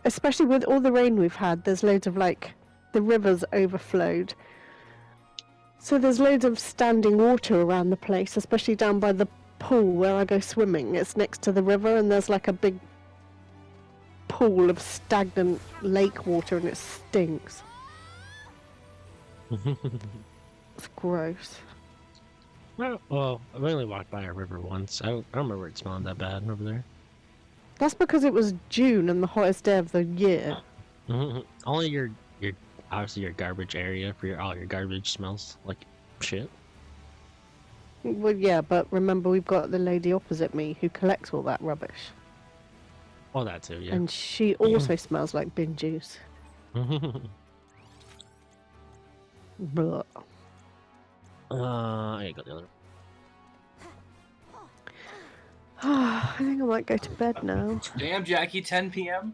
especially with all the rain we've had, there's loads of like the rivers overflowed. So there's loads of standing water around the place, especially down by the pool where I go swimming. It's next to the river and there's like a big pool of stagnant lake water and it stinks. It's gross. Well, I've only walked by a river once. I don't remember it smelling that bad over there. That's because it was June and the hottest day of the year. Only your obviously your garbage area for all your garbage smells like shit. Well, yeah, but remember we've got the lady opposite me who collects all that rubbish. Oh, that too, yeah. And she also smells like bin juice. Blah. I gotta go the other. I think I might go to bed now. Damn, Jackie, 10 p.m.?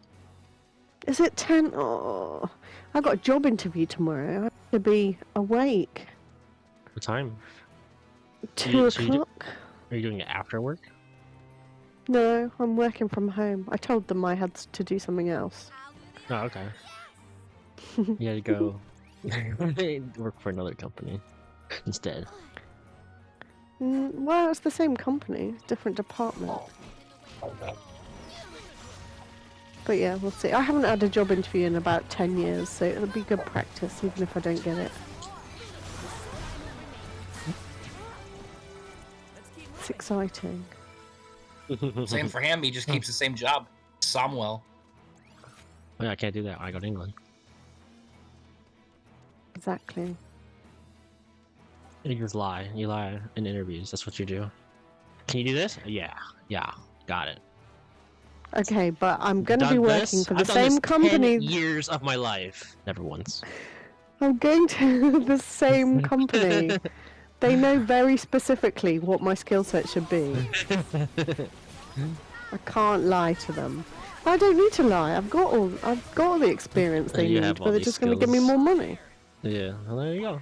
Is it 10? Oh, I got a job interview tomorrow. I have to be awake. What time? 2 so you o'clock? Are you doing it after work? No, I'm working from home. I told them I had to do something else. Oh, okay. You had to go work for another company instead. Well, it's the same company, different department. But yeah, we'll see. I haven't had a job interview in about 10 years, so it'll be good practice even if I don't get it. It's exciting. Same for him, he just keeps the same job. Somwell. Oh, yeah, I can't do that when I go to England. Exactly. You just lie. You lie in interviews. That's what you do. Can you do this? Yeah. Yeah. Got it. Okay, but I'm going to be Done working this? for the I've done same this company. 10 years of my life. Never once. I'm going to the same company. They know very specifically what my skill set should be. I can't lie to them. I don't need to lie. I've got all the experience they You need, have all but they're these just going to give me skills. more money. Yeah. Well, there you go.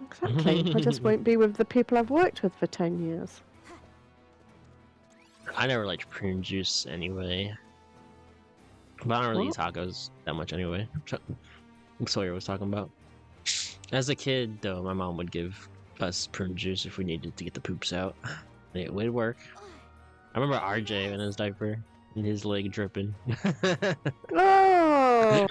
Exactly. I just won't be with the people I've worked with for 10 years. I never liked prune juice anyway. But I don't really eat What? tacos that much anyway. Sawyer was talking about. As a kid, though, my mom would give us prune juice if we needed to get the poops out. It would work. I remember RJ in his diaper and his leg dripping. Oh!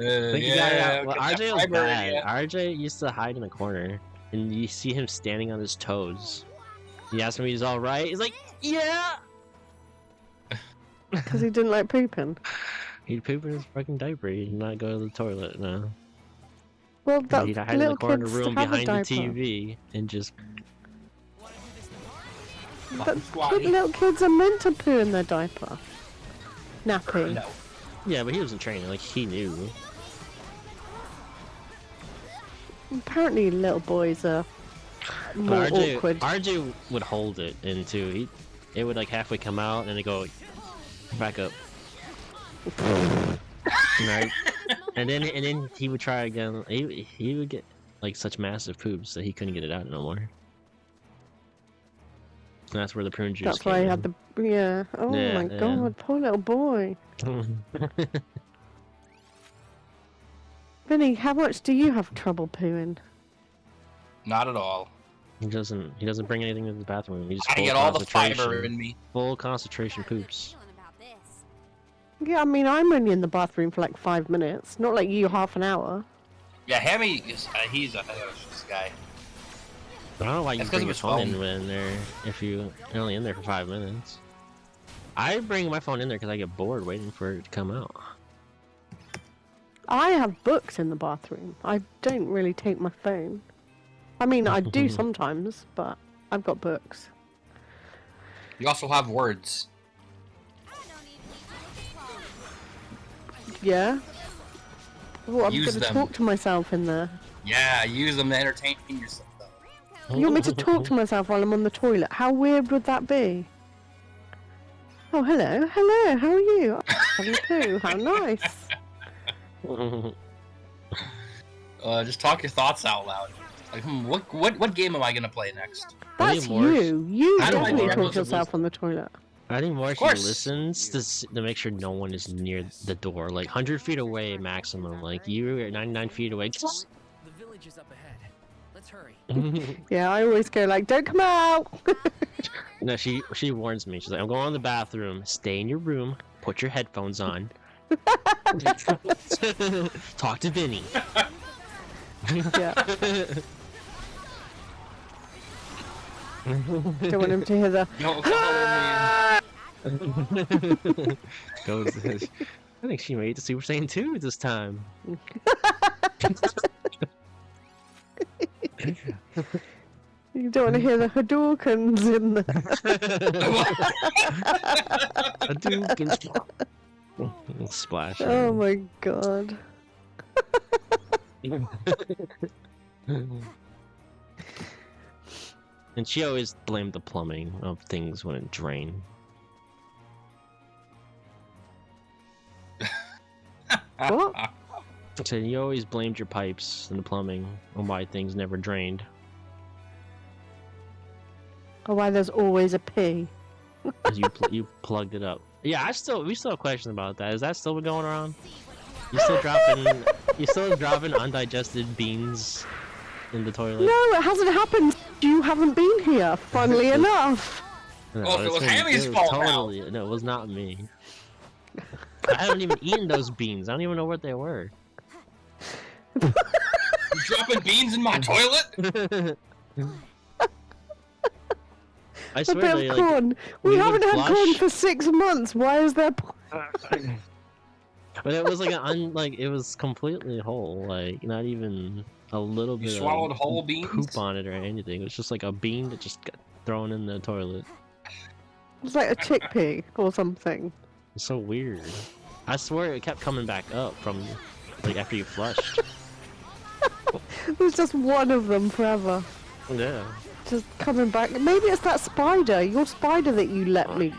Yeah, well, get that RJ was fiber, bad. yeah. RJ used to hide in the corner, and you see him standing on his toes. You ask him if he's all right. He's like, "Yeah." Because he didn't like pooping. He'd poop in his fucking diaper. He'd not go to the toilet. No. Well, that's He'd hide in the little corner kids room have a behind the diaper. TV and just. But little kids are meant to poo in their diaper. Nappy. No. Yeah, but he wasn't training. Like he knew. Apparently, little boys are more But RJ, awkward. RJ would hold it into. It would like halfway come out and then go back up. Right. And then he would try again. He would get like such massive poops that he couldn't get it out no more. And that's where the prune juice. That's why he had the yeah. Oh Yeah, my yeah. god, poor little boy. the. Vinny, how much do you have trouble pooing? Not at all. He doesn't bring anything to the bathroom. He just I full get all the concentration- fiber in me. Full concentration poops. Yeah, I mean, I'm only in the bathroom for like 5 minutes, not like you, half an hour. Yeah, Hammy is he's a this guy. I don't know why you That's 'cause bring of your his phone phone. in there if you're only in there for 5 minutes. I bring my phone in there because I get bored waiting for it to come out. I have books in the bathroom. I don't really take my phone. I mean, I do sometimes, but I've got books. You also have words. Yeah? Well, I'm Use going to them. talk to myself in there. Yeah, use them to entertain yourself. You want me to talk to myself while I'm on the toilet? How weird would that be? Oh, hello. Hello, how are you? Oh, having a poo. How nice. Just talk your thoughts out loud. Like, what game am I gonna play next? I That's think more you. How do I definitely know talk what's to a yourself on the toilet. I think more Of she course. listens to make sure no one is near the door, like 100 feet away maximum. Like you are 99 feet away. The village is up ahead. Let's hurry. Yeah, I always go like, don't come out. No, she warns me. She's like, I'm going to the bathroom. Stay in your room. Put your headphones on. Talk to Vinny. Yeah. Don't want him to hear the. Don't follow Goes. I think she made the Super Saiyan 2 this time. You don't want to hear the Hadoukens in the. Hadouken. Splash. Oh my god. And she always blamed the plumbing of things when it drained. What? So you always blamed your pipes and the plumbing on why things never drained. Oh, why there's always a P. 'Cause you plugged it up. Yeah, we still have questions about that. Is that still going around? You still dropping undigested beans in the toilet? No, it hasn't happened. You haven't been here, funnily enough. No, Well, if it was it's Hammy's it was fault now. totally, No, it was not me. I haven't even eaten those beans. I don't even know what they were. You dropping beans in my toilet? I A swear bit they of like. corn. we We would haven't had corn flush- for 6 months. Why is there? But it was like it was completely whole. Like not even a little You bit swallowed of whole beans? poop on it or anything. It was just like a bean that just got thrown in the toilet. It's like a chickpea or something. It's so weird. I swear it kept coming back up from like after you flushed. There's just one of them forever. Yeah. Just coming back. Maybe it's that spider. Your spider that you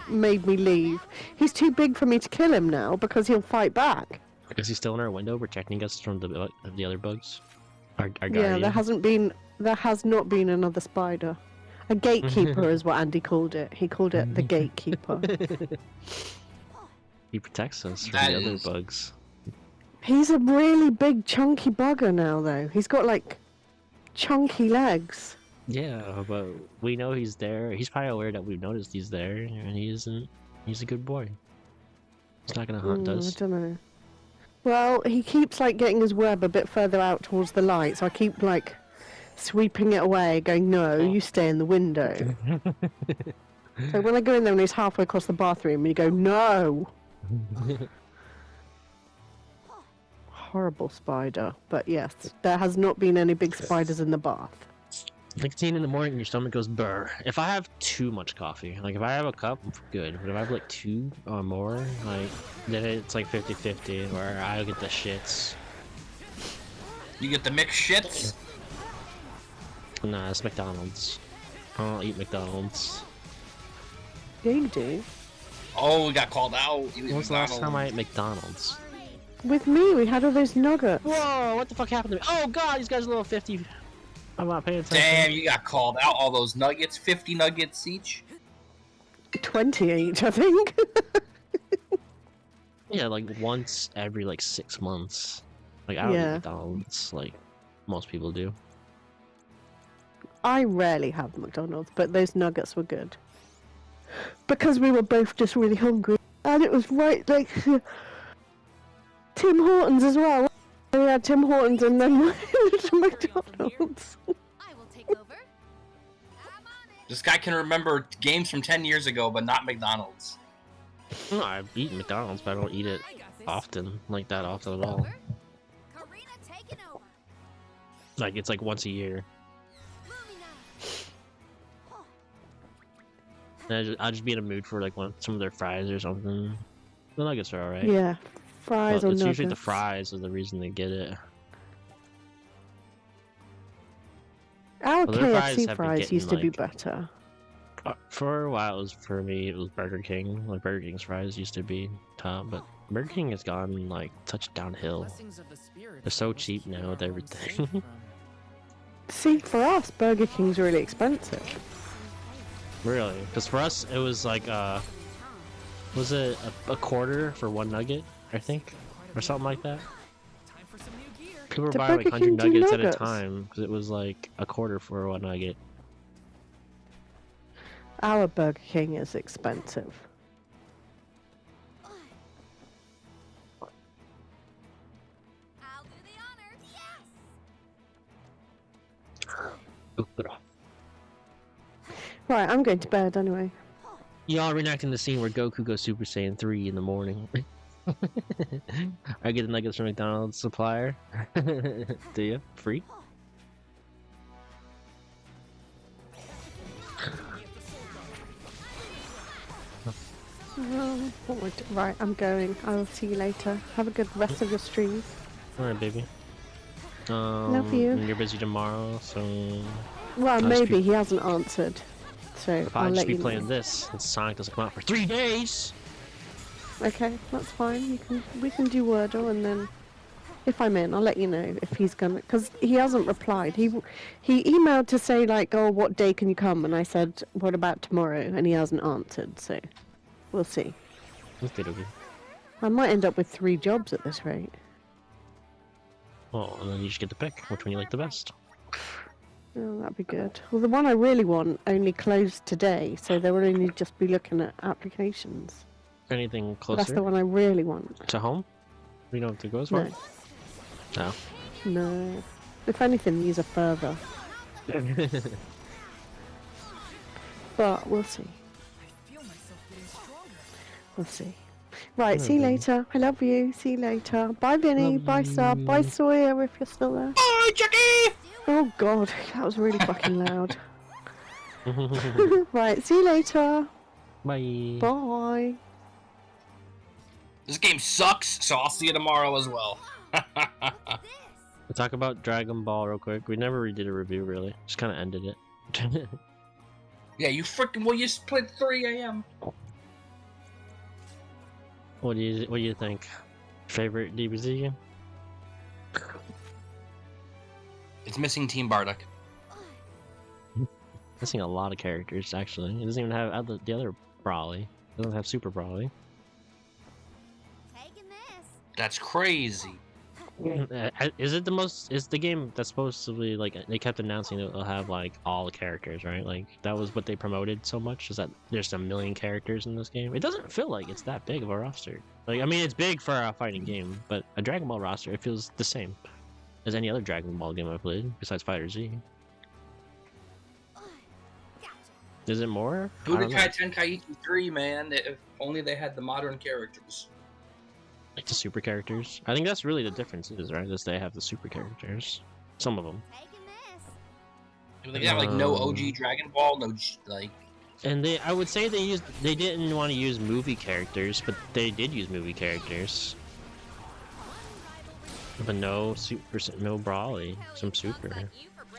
made me leave. He's too big for me to kill him now because he'll fight back. Is he still in our window protecting us from the other bugs? Our Yeah, guardian? there has not been another spider. A gatekeeper is what Andy called it. He called it the gatekeeper. He protects us from That the other is- bugs. He's a really big chunky bugger now though. He's got like chunky legs. Yeah, but we know he's there. He's probably aware that we've noticed he's there, and he isn't. He's a good boy. He's not gonna hunt I us. don't know. Well, he keeps like getting his web a bit further out towards the light, so I keep like sweeping it away, going, "No, you stay in the window." So when I go in there and he's halfway across the bathroom, and you go, "No." Horrible spider, but yes, there has not been any big spiders in the bath. 16 in the morning, your stomach goes burr. If I have too much coffee, like if I have a cup, I'm good. But if I have like 2 or more, like then it's like 50-50, where I get the shits. You get the mixed shits? Nah, it's McDonald's. I don't eat McDonald's. Yeah, you do. Oh, we got called out. You When was the last time I ate McDonald's? With me, we had all those nuggets. Whoa, what the fuck happened to me? Oh god, these guys are little 50. I'm not paying attention. Damn, you got called out. All those nuggets, 50 nuggets each. 20 each, I think. Yeah, like once every like 6 months. Like I don't Yeah. eat McDonald's like most people do. I rarely have McDonald's, but those nuggets were good. Because we were both just really hungry. And it was right, like, Tim Hortons as well. We had Tim Hortons and then we went to McDonald's. I will take over. I'm on it. This guy can remember games from 10 years ago, but not McDonald's. No, I eat McDonald's, but I don't eat it I got this. often, like that often at all. Over. Karina taking over. Like it's like once a year. Lumina. And I'll just be in a mood for like some of their fries or something. The nuggets are alright. Yeah, fries But or it's nuggets. usually the fries are the reason they get it. Our Well, their fries KFC have been fries getting, used to be like- better. For a while, for me, it was Burger King. Like Burger King's fries used to be top, but Burger King has gone like touch downhill. Blessings of the spirit They're so most cheap now with people are everything. safe from. See, for us, Burger King's really expensive. Really? Because for us, it was like was it a quarter for 1 nugget? I think, or something like that. Time for some new gear. People were Did buying like Burger King 100 do nuggets at a nuggets? time because it was like a quarter for 1 nugget. Our Burger King is expensive. I'll do the honors. Yes. Ooh, good off. Right, I'm going to bed anyway. Y'all reenacting the scene where Goku goes Super Saiyan 3 in the morning. I get the nuggets from McDonald's supplier. Do you? Free? Right, I'm going. I'll see you later. Have a good rest of your stream. Alright, baby. Love you. And you're busy tomorrow, so Well, I'll just maybe be- he hasn't answered. So if I I'll just let be you playing know. this, and Sonic doesn't come out for 3 days. Okay, that's fine. We can do Wordle, and then if I'm in, I'll let you know if he's gonna. Because he hasn't replied. He emailed to say like, oh, what day can you come? And I said, what about tomorrow? And he hasn't answered. So we'll see. Okay, okay. I might end up with 3 jobs at this rate. Well, and then you just get to pick which one you like the best. Oh, that'd be good. Well, the one I really want only closed today, so they will only just be looking at applications. Anything But that's the closer one I really want. to home? We know what to go as far? No, No. no. If anything, these are further. But we'll see. I feel myself getting stronger. We'll see. Right, see you Okay. later. I love you. See you later. Bye, Vinny. Love Bye, Sub. Bye, you. Sawyer, if you're still there. Bye, Jackie! Oh, God. That was really fucking loud. Right, see you later. Bye. Bye. This game sucks, so I'll see you tomorrow as well. We'll talk about Dragon Ball real quick. We never redid a review, really. Just kind of ended it. Yeah, you freaking well, you played 3 a.m. What do you think? Favorite DBZ game? It's missing Team Bardock. Missing a lot of characters, actually. It doesn't even have the other Brawly. It doesn't have Super Brawly. Taking this. That's crazy. Is it the most? Is the game that's supposed to be like they kept announcing that it'll have like all the characters, right? Like that was what they promoted so much. Is that there's 1 million characters in this game? It doesn't feel like it's that big of a roster. Like I mean, it's big for a fighting game, but a Dragon Ball roster it feels the same as any other Dragon Ball game I've played besides Fighter Z. Gotcha. Is it more? I don't know. Budokai Tenkaichi 3, man. If only they had the modern characters. Like the super characters. I think that's really the difference, is right? Is they have the super characters. Some of them. Taking this. They got like no OG Dragon Ball, no like. And I would say they didn't want to use movie characters, but they did use movie characters. But no no Brawly, some super.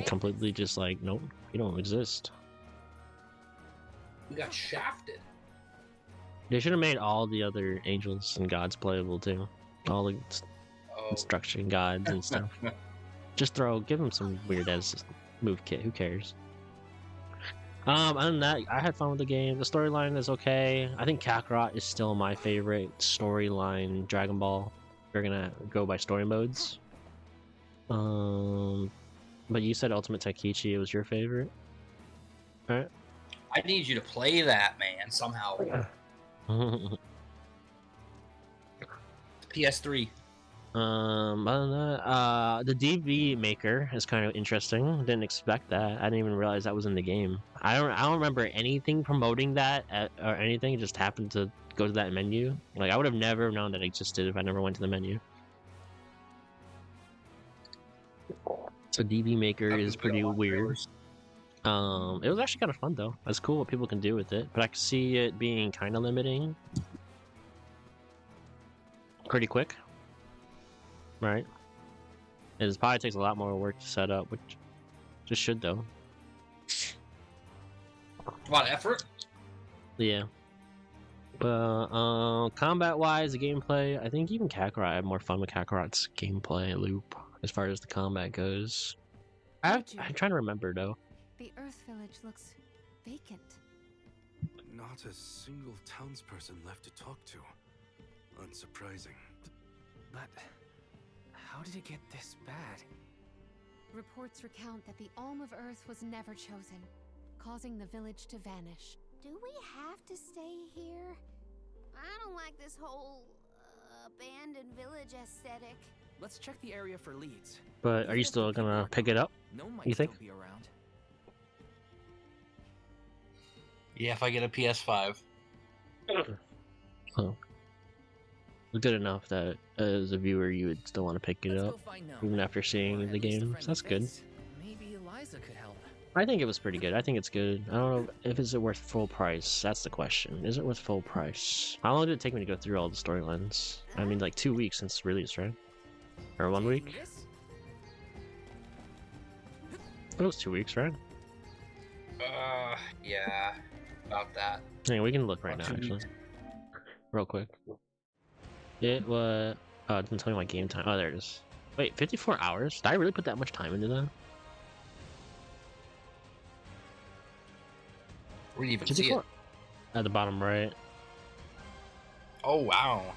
Completely just like, nope, you don't exist. We got shafted. They should have made all the other angels and gods playable too. All the Oh. instruction gods and stuff. Just give them some weird ass move kit. Who cares? Other than that, I had fun with the game. The storyline is okay. I think Kakarot is still my favorite storyline Dragon Ball. We're gonna go by story modes. But you said Ultimate Tenkichi was your favorite, right? I need you to play that, man, somehow. PS3. Other than that, the DB maker is kind of interesting. Didn't expect that. I didn't even realize that was in the game. I don't remember anything promoting that or anything. It just happened to go to that menu. Like I would have never known that existed if I never went to the menu. So DB maker is pretty weird. It was actually kind of fun though. That's cool what people can do with it, but I can see it being kind of limiting. Pretty quick. Right. It probably takes a lot more work to set up, which just should though. A lot of effort. Yeah. But combat wise, the gameplay, I think even Kakarot, I had more fun with Kakarot's gameplay loop as far as the combat goes. I'm trying to remember though. The Earth Village looks vacant. Not a single townsperson left to talk to. Unsurprising. But how did it get this bad? Reports recount that the Alm of Earth was never chosen, causing the village to vanish. Do we have to stay here? I don't like this whole abandoned village aesthetic. Let's check the area for leads. But are you still gonna pick it up? Gnome might You think? still be around. Yeah, if I get a PS5. Oh. Good enough that as a viewer you would still want to pick it Let's up go find Gnome. even after Or seeing at the least a game. So friendly that's good. face. Maybe Eliza could help. I think it was pretty good. I think it's good. I don't know if it's worth full price. That's the question. Is it worth full price? How long did it take me to go through all the storylines? I mean, like 2 weeks since release, right? Or 1 week? Taking this? It was 2 weeks, right? Yeah, about that. Yeah, we can look right now, About 2 actually. weeks. Real quick. It was... Oh, it didn't tell me my game time. Oh, there it is. Wait, 54 hours? Did I really put that much time into that? Where do you even see it? 54? At the bottom right. Oh, wow.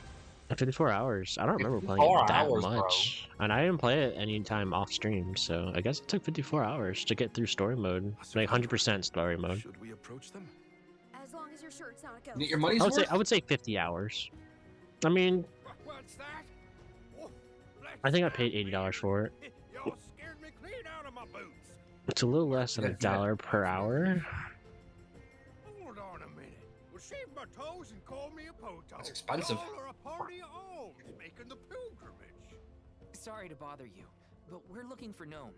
54 hours. I don't remember playing 54 it that hours, bro. much. And I didn't play it any time off stream, so I guess it took 54 hours to get through story mode. Like 100% story mode. Should we approach them? As long as you're sure it's not a ghost. You get your money's I would say worth? I would say 50 hours. I mean, What's that? Oh, I think I paid $80 for it. Y'all scared me clean out of my boots. It's a little less than $1 per hour. Hold on a minute. Well, shave my toes and call me a poto. That's expensive. Y'all are a party of alms making the pilgrimage. Sorry to bother you, but we're looking for Gnome.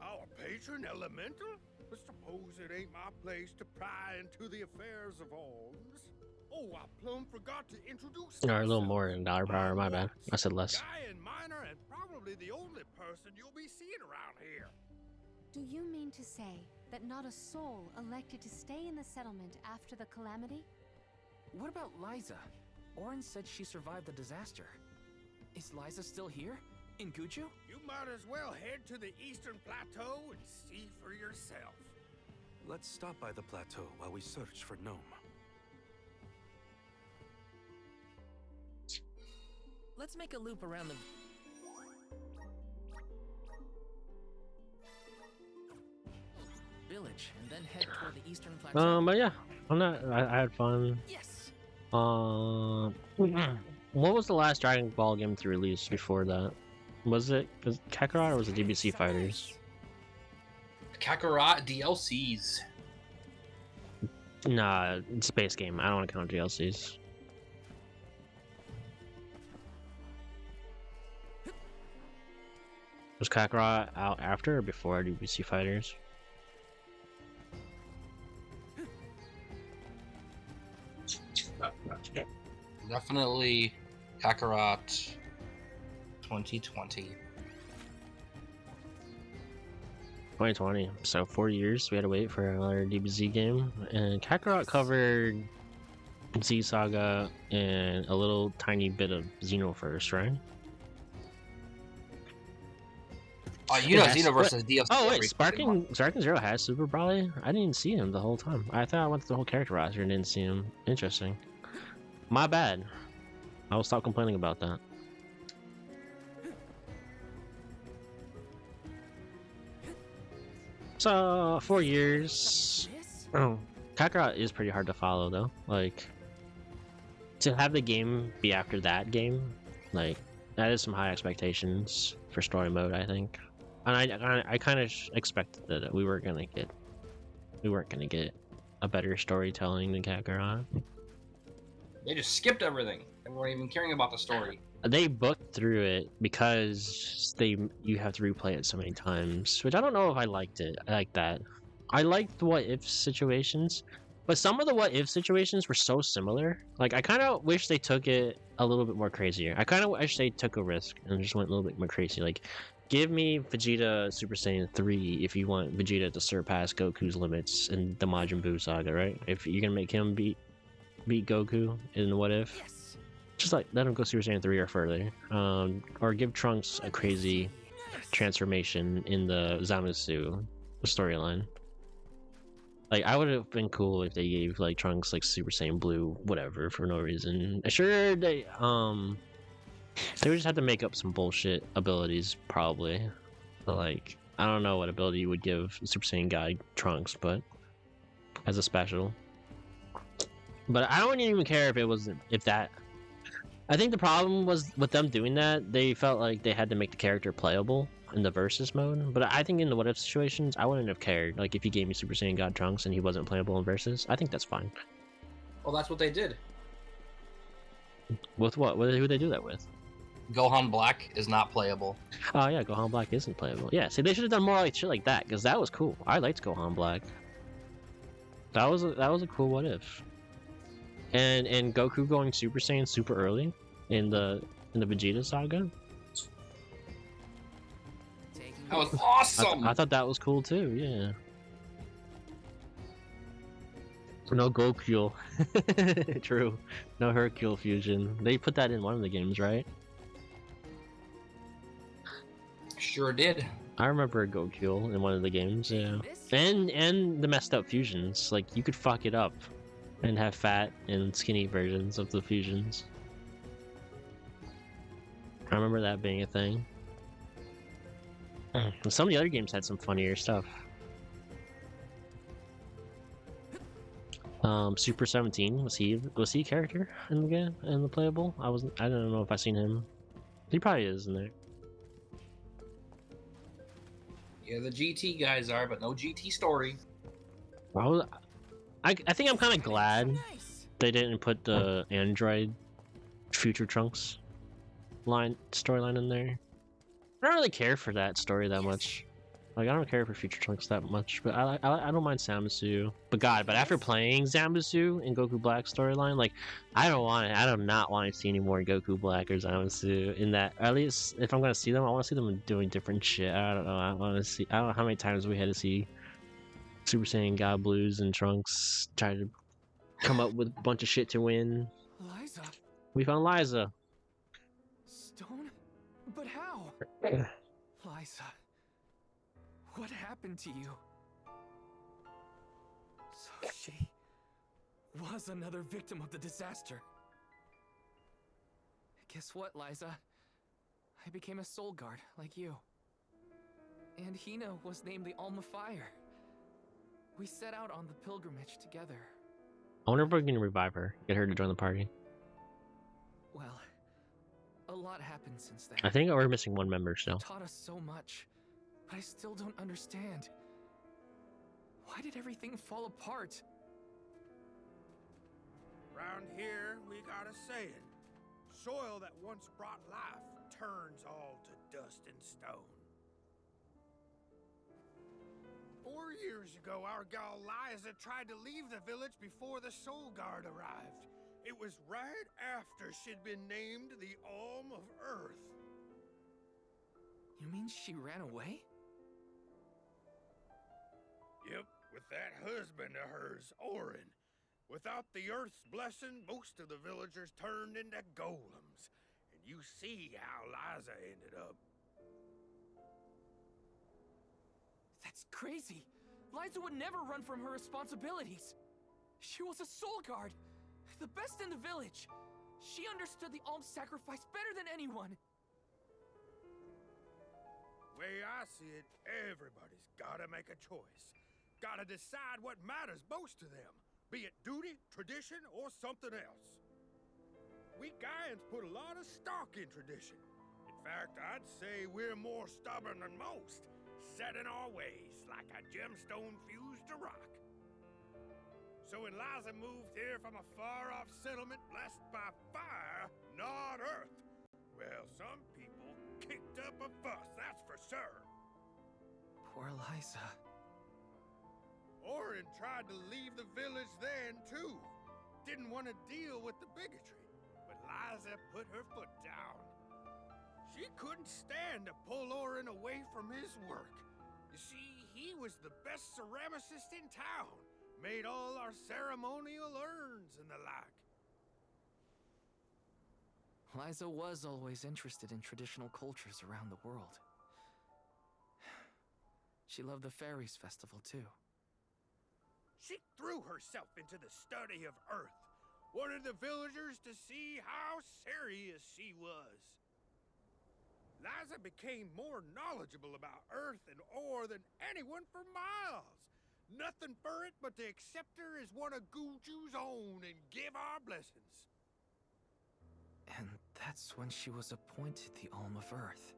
Our patron elemental? I suppose it ain't my place to pry into the affairs of alms. Oh, I plumb forgot to introduce Or a little myself. more than $1 per hour, my bad. I said less. Guy and miner, and probably the only person you'll be seeing around here. Do you mean to say that not a soul elected to stay in the settlement after the calamity? What about Liza? Orin said she survived the disaster. Is Liza still here? In Guju? You might as well head to the Eastern Plateau and see for yourself. Let's stop by the plateau while we search for Gnome. Let's make a loop around the village and then head toward the Eastern Plateau. But yeah, I had fun. Yes. What was the last Dragon Ball game to release before that? Was it Kakarot or was it DBC Fighters? Kakarot DLCs. Nah, it's a base game. I don't want to count DLCs. Was Kakarot out after or before DBC Fighters? Definitely Kakarot 2020. 2020. So 4 years we had to wait for another DBZ game, and Kakarot covered Z Saga and a little tiny bit of Xenoverse, right? Oh, you know Yes, Xenoverse but- is DLC. Oh wait, every Sparking Zero has Super Brawly? I didn't see him the whole time. I thought I went through the whole character roster and didn't see him. Interesting. My bad. I will stop complaining about that. So 4 years. This? Oh, Kakarot is pretty hard to follow though. Like, to have the game be after that game, like, that is some high expectations for story mode, I think. And I kind of expected that we weren't gonna get a better storytelling than Kakarot. They just skipped everything. They weren't even caring about the story. They booked through it because you have to replay it so many times, which I don't know if I liked it. I like that. I liked the what if situations, but some of the what if situations were so similar. Like, I kind of wish they took it a little bit more crazier. I kind of wish they took a risk and just went a little bit more crazy. Like, give me Vegeta Super Saiyan 3 if you want Vegeta to surpass Goku's limits in the Majin Buu saga, right? If you're gonna make him beat Goku in the what if. Yes. Just like let him go Super Saiyan 3 or further, or give Trunks a crazy transformation in the Zamasu storyline. Like, I would have been cool if they gave like Trunks like Super Saiyan Blue, whatever, for no reason. Sure, they would just have to make up some bullshit abilities, probably. But, like, I don't know what ability you would give Super Saiyan guy Trunks, but as a special. But I don't even care if it wasn't if that. I think the problem was with them doing that, they felt like they had to make the character playable in the versus mode. But I think in the what if situations, I wouldn't have cared. Like if you gave me Super Saiyan God Trunks and he wasn't playable in versus, I think that's fine. Well, that's what they did. With what? Who would they do that with? Gohan Black is not playable. Oh yeah, Gohan Black isn't playable. Yeah, see, they should have done more like shit like that because that was cool. I liked Gohan Black. That was a cool what if. And Goku going Super Saiyan super early in the Vegeta saga. That was awesome. I thought that was cool too. Yeah. No Goku. True. No Hercule fusion. They put that in one of the games, right? Sure did. I remember Goku in one of the games, yeah. And the messed up fusions. Like you could fuck it up and have fat and skinny versions of the fusions. I remember that being a thing. Some of the other games had some funnier stuff. Super 17, was he a character in the game, in the playable? I don't know if I seen him. He probably is in there. Yeah, the GT guys are, but no GT story. I think I'm kind of glad they didn't put the Android Future Trunks storyline in there. I don't really care for that story that much. Like I don't care for Future Trunks that much, but I don't mind Zamasu. But after playing Zamasu in Goku Black storyline, like I do not want to see any more Goku Black or Zamasu in that. At least if I'm gonna see them, I want to see them doing different shit. I don't know. I don't know how many times we had to see Super Saiyan God Blues and Trunks try to come up with a bunch of shit to win. Liza. We found Liza. Stone? But how? Liza. What happened to you? So she was another victim of the disaster. Guess what, Liza? I became a soul guard like you. And Hina was named the Alma Fire. We set out on the pilgrimage together. I wonder if we can revive her, get her to join the party. Well, a lot happened since then. I think we're missing one member still. Taught us so much, but I still don't understand. Why did everything fall apart? Round here, we got a saying. Soil that once brought life turns all to dust and stone. 4 years ago, our gal Liza tried to leave the village before the Soul Guard arrived. It was right after she'd been named the Alm of Earth. You mean she ran away? Yep, with that husband of hers, Orin. Without the Earth's blessing, most of the villagers turned into golems. And you see how Liza ended up. That's crazy. Liza would never run from her responsibilities. She was a soul guard, the best in the village. She understood the alms sacrifice better than anyone. Way I see it, everybody's gotta make a choice. Gotta decide what matters most to them, be it duty, tradition, or something else. We Gaians put a lot of stock in tradition. In fact, I'd say we're more stubborn than most, set in our ways like a gemstone fused to rock. So when Liza moved here from a far-off settlement blessed by fire, not earth, well, some people kicked up a fuss, that's for sure. Poor Liza. Orin tried to leave the village then, too. Didn't want to deal with the bigotry, but Liza put her foot down. She couldn't stand to pull Orin away from his work. You see, he was the best ceramicist in town. Made all our ceremonial urns and the like. Liza was always interested in traditional cultures around the world. She loved the Fairies Festival, too. She threw herself into the study of Earth, wanted the villagers to see how serious she was. Liza became more knowledgeable about Earth and ore than anyone for miles. Nothing for it but to accept her as one of Guju's own and give our blessings. And that's when she was appointed the Alm of Earth.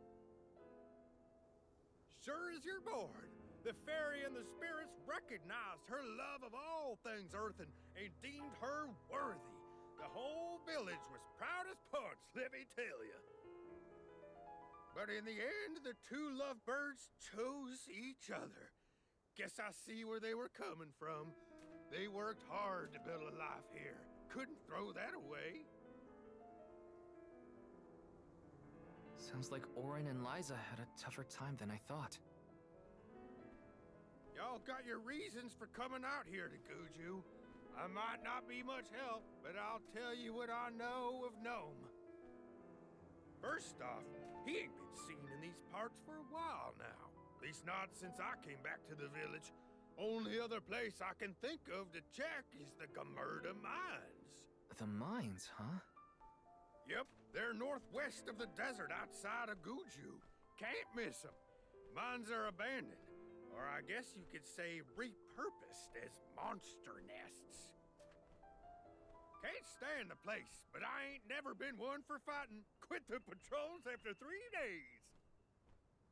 Sure as you're born, the fairy and the spirits recognized her love of all things earthen and deemed her worthy. The whole village was proud as punch, let me tell you. But in the end, the two lovebirds chose each other. Guess I see where they were coming from. They worked hard to build a life here. Couldn't throw that away. Sounds like Orin and Liza had a tougher time than I thought. Y'all got your reasons for coming out here to Guju. I might not be much help, but I'll tell you what I know of Gnome. First off, he ain't been seen in these parts for a while now. At least not since I came back to the village. Only other place I can think of to check is the Gamerda Mines. The mines, huh? Yep, they're northwest of the desert outside of Guju. Can't miss them. Mines are abandoned, or I guess you could say repurposed as monster nests. Can't stand the place, but I ain't never been one for fighting. Quit the patrols after 3 days.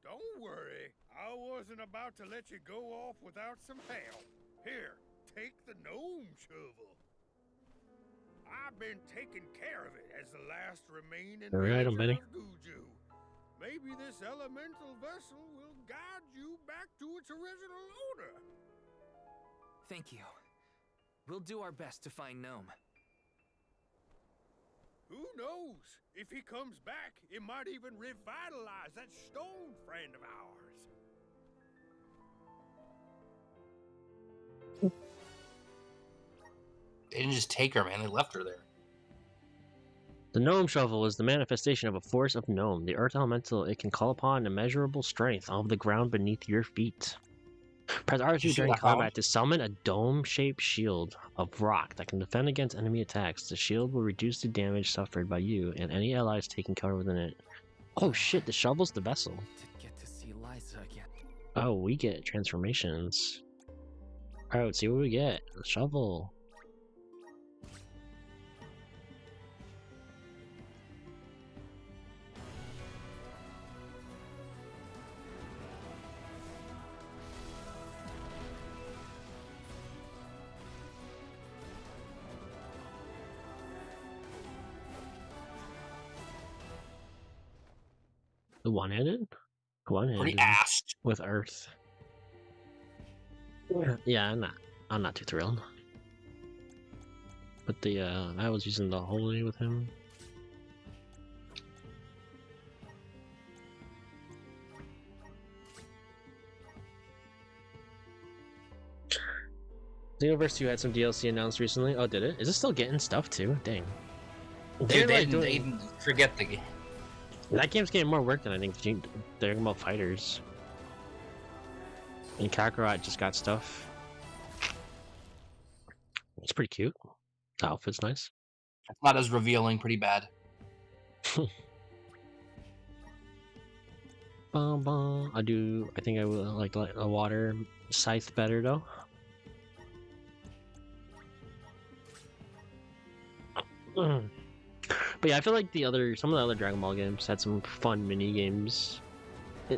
Don't worry, I wasn't about to let you go off without some help. Here, take the gnome shovel. I've been taking care of it as the last remaining Alright, I'm villager Benny. of Guju. Maybe this elemental vessel will guide you back to its original owner. Thank you. We'll do our best to find Gnome. Who knows? If he comes back, it might even revitalize that stone friend of ours. They didn't just take her, man. They left her there. The Gnome Shovel is the manifestation of a force of Gnome, the earth elemental. It can call upon immeasurable strength of the ground beneath your feet. Press You R2 see during that combat hound? to summon a dome-shaped shield of rock that can defend against enemy attacks. The shield will reduce the damage suffered by you and any allies taking cover within it. Oh shit, the shovel's the vessel. To get to see Liza again. Oh, we get transformations. Alright, let's see what we get. The shovel. The one-handed? One-handed. Pretty ass. With Earth. Yeah, I'm not too thrilled. But the I was using the holy with him. Xenoverse 2 had some DLC announced recently. Oh, did it? Is it still getting stuff too? Dang. Dude, They're, like, they didn't forget the game. That game's getting more work than I think. They're talking about fighters. And Kakarot just got stuff. It's pretty cute. The outfit's nice. It's not as revealing, pretty bad. I think I will like a water scythe better though. But yeah, I feel like some of the other Dragon Ball games had some fun mini games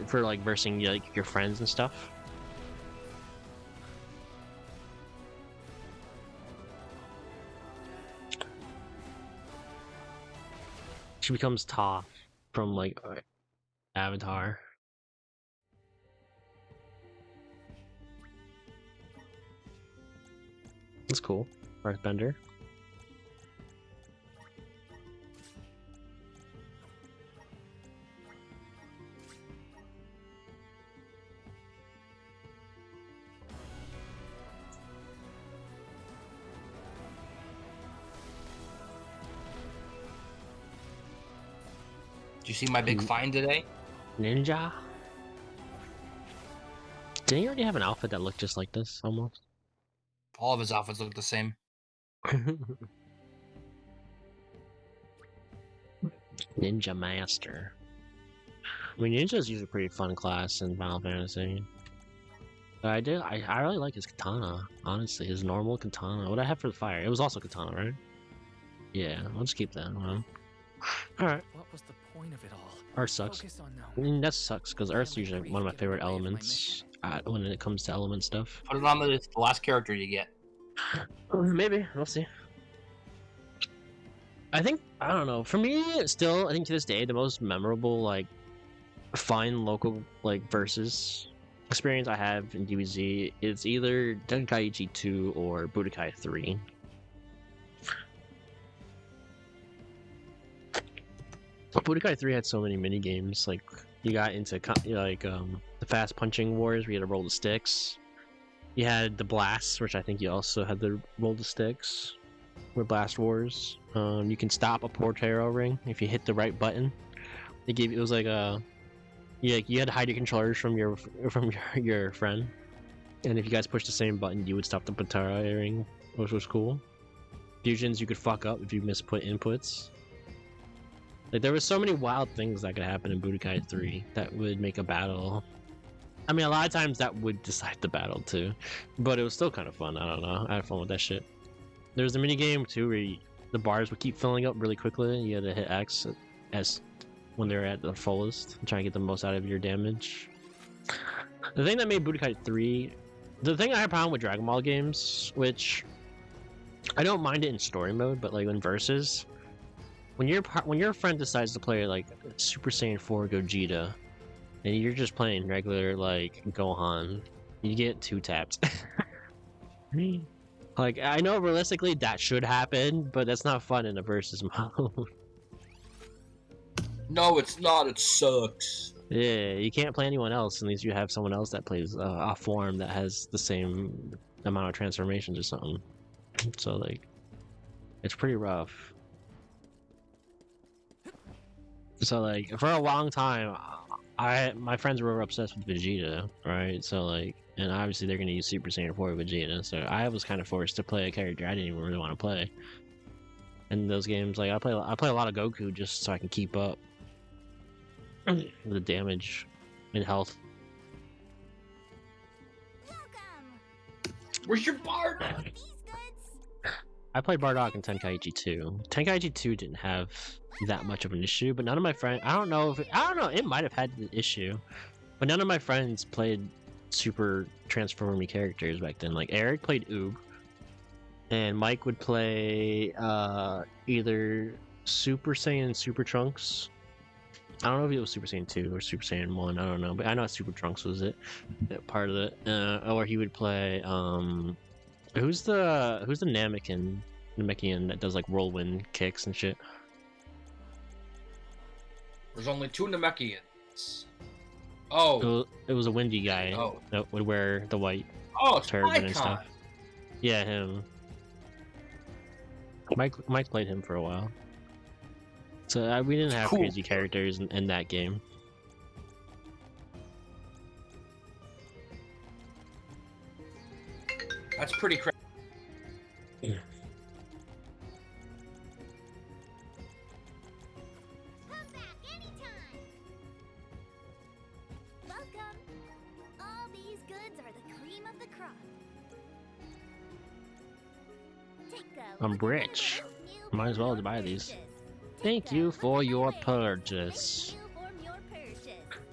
for like versing like your friends and stuff. She becomes Toph from like Avatar. That's cool. Earthbender. Did you see my big find today? Ninja? Didn't he already have an outfit that looked just like this, almost? All of his outfits look the same. Ninja Master. I mean, Ninja's usually a pretty fun class in Final Fantasy. But I really like his katana, honestly. His normal katana. What I have for the fire? It was also katana, right? Yeah, I'll just keep that. Alright. What was the point of it all? Earth sucks. Focus on I mean, that sucks, because Earth's usually one of my favorite elements when it comes to element stuff. Put it on the last character you get. Maybe. We'll see. I don't know. For me, still, I think to this day, the most memorable, like, fine local, like, versus experience I have in DBZ is either Tenkaichi 2 or Budokai 3. Budokai 3 had so many mini games. Like, you got into the fast punching wars where you had to roll the sticks. You had the blasts, which I think you also had to roll the sticks. Were blast wars. You can stop a Portero ring if you hit the right button. It was like a you had to hide your controllers from your friend, and if you guys pushed the same button, you would stop the Portero ring, which was cool. Fusions you could fuck up if you misput inputs. Like, there was so many wild things that could happen in Budokai 3 that would make a battle. I mean, a lot of times that would decide the battle too, but it was still kind of fun. I don't know. I had fun with that shit. There was a mini game too where the bars would keep filling up really quickly. You had to hit X as when they're at the fullest, and try and get the most out of your damage. The thing that made Budokai 3, the thing I had a problem with Dragon Ball games, which I don't mind it in story mode, but like in versus, when your friend decides to play like Super Saiyan 4 Gogeta, and you're just playing regular like Gohan, you get 2-tapped. Like, I know realistically that should happen, but that's not fun in a versus mode. No, it's not. It sucks. Yeah, you can't play anyone else unless you have someone else that plays a form that has the same amount of transformations or something. So, like, it's pretty rough. So, like, for a long time, my friends were obsessed with Vegeta, right? So, like, and obviously they're gonna use Super Saiyan 4 Vegeta, so I was kind of forced to play a character I didn't even really want to play. In those games, like, I play a lot of Goku just so I can keep up the damage and health. Where's your Bard? I played Bardock in Tenkaichi 2. Tenkaichi 2 didn't have that much of an issue, but none of my friends, I don't know, it might have had an issue, but none of my friends played super transforming characters back then. Like, Eric played Oob, and Mike would play either Super Saiyan Super Trunks. I don't know if it was Super Saiyan 2 or Super Saiyan 1, I don't know, but I know Super Trunks was part of it. Or he would play who's the Namekian that does like whirlwind kicks and shit? There's only 2 Namekians. Oh. It was a windy guy that would wear the white turban and stuff. Yeah, him. Mike played him for a while. So we didn't have crazy characters in that game. That's pretty crazy. Yeah. Come back anytime. Welcome. All these goods are the cream of the crop. I'm rich. Might as well buy these. Thank you for your purchase.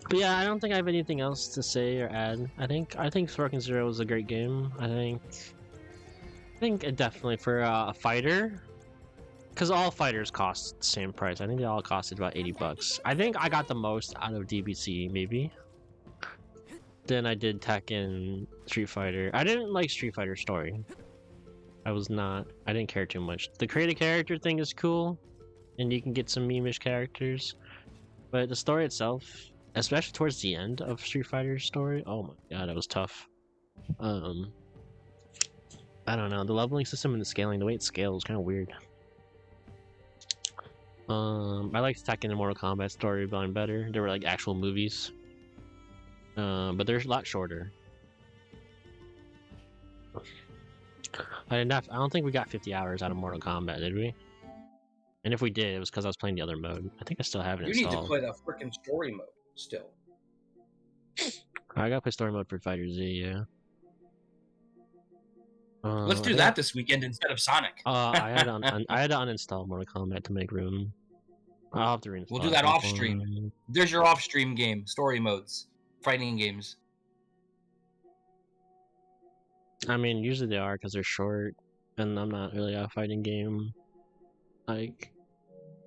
But yeah, I don't think I have anything else to say or add. I think Throken Zero was a great game. I think it definitely for a fighter, because all fighters cost the same price. I think they all costed about $80. I think I got the most out of DBC maybe. Then I did Tekken, Street Fighter. I didn't like Street Fighter story. I didn't care too much. The create a character thing is cool, and you can get some meme-ish characters, but the story itself, especially towards the end of Street Fighter's story, oh my god, that was tough. I don't know, the leveling system and the scaling, the way it scales is kind of weird. I liked Tekken and Mortal Kombat storyline better. They were like actual movies, but they're a lot shorter. I don't think we got 50 hours out of Mortal Kombat, did we? And if we did, it was because I was playing the other mode. I think I still have it You need to installed. play that freaking story mode still. I gotta play story mode for Fighter Z, yeah. Let's do that this weekend instead of Sonic. I had to uninstall Mortal Kombat to make room. I'll have to reinstall. We'll do that off stream. There's your off stream game, story modes, fighting games. I mean, usually they are because they're short, and I'm not really a fighting game. Like,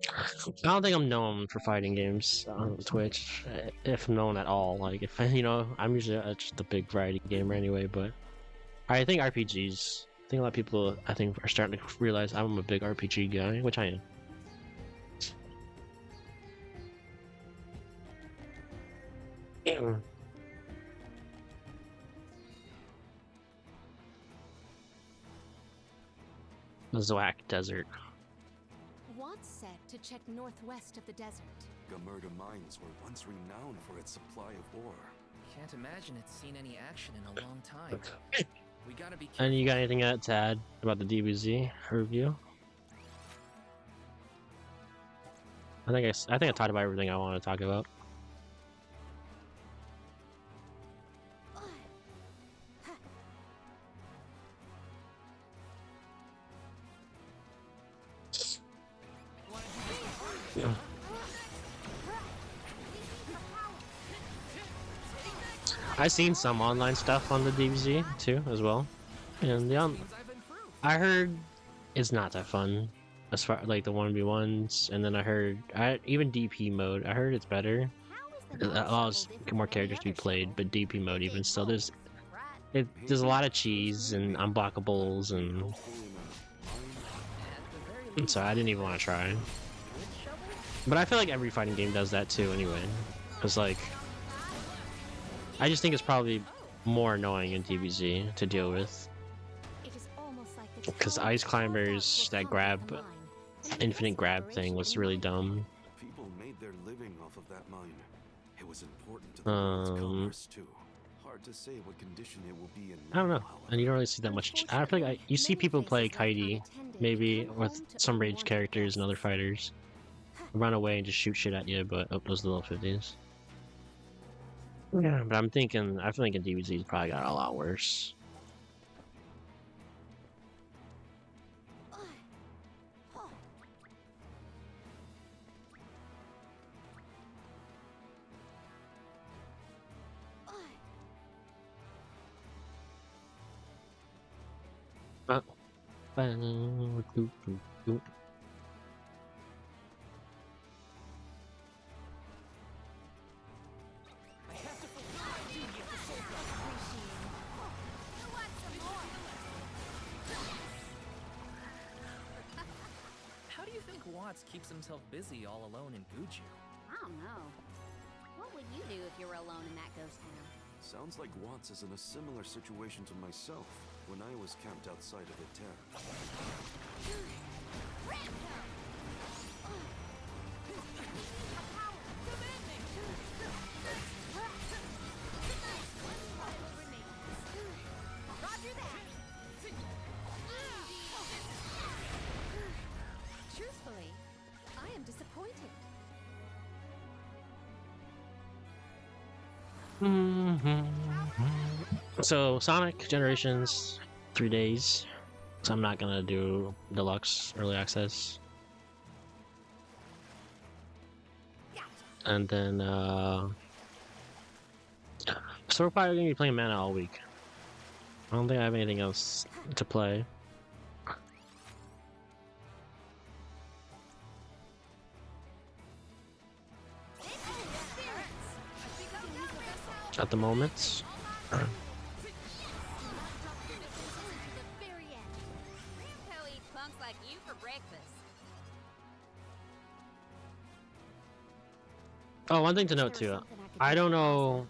I don't think I'm known for fighting games on Twitch, if known at all. Like, if you know, I'm usually just a big variety gamer anyway. But I think RPGs. I think a lot of people, are starting to realize I'm a big RPG guy, which I am. The Zwack Desert. Watts said to check northwest of the desert. Gamerda Mines were once renowned for its supply of ore. Can't imagine it's seen any action in a long time. We gotta be And you got anything to add about the DBZ review? I think I talked about everything I want to talk about. I've seen some online stuff on the DBZ too, as well, and I heard it's not that fun as far like the 1v1s, and then I heard even DP mode. I heard it's better. It allows more characters to be played, but DP mode even still there's a lot of cheese and unblockables, and so I didn't even want to try. But I feel like every fighting game does that too, anyway. Cause like, I just think it's probably more annoying in DBZ to deal with. Because Ice Climbers, that infinite grab thing was really dumb. People made their living off of that mine. It was important to the mine's commerce too. Hard to say what condition it will be in. I don't know, and you don't really see that much. I feel like you see people play Kaidi, maybe with some rage characters and other fighters, run away and just shoot shit at you, but those are the level 50s. Yeah, but I feel like DBZ's probably got a lot worse. How do you think Watts keeps himself busy all alone in Guju? I don't know. What would you do if you were alone in that ghost town? Sounds like Watts is in a similar situation to myself when I was camped outside of the town. Truthfully, I am disappointed. So Sonic Generations, 3 days. So I'm not gonna do deluxe early access. And then so we're probably gonna be playing Mana all week. I don't think I have anything else to play. At the moment. Oh, one thing to note too. I don't know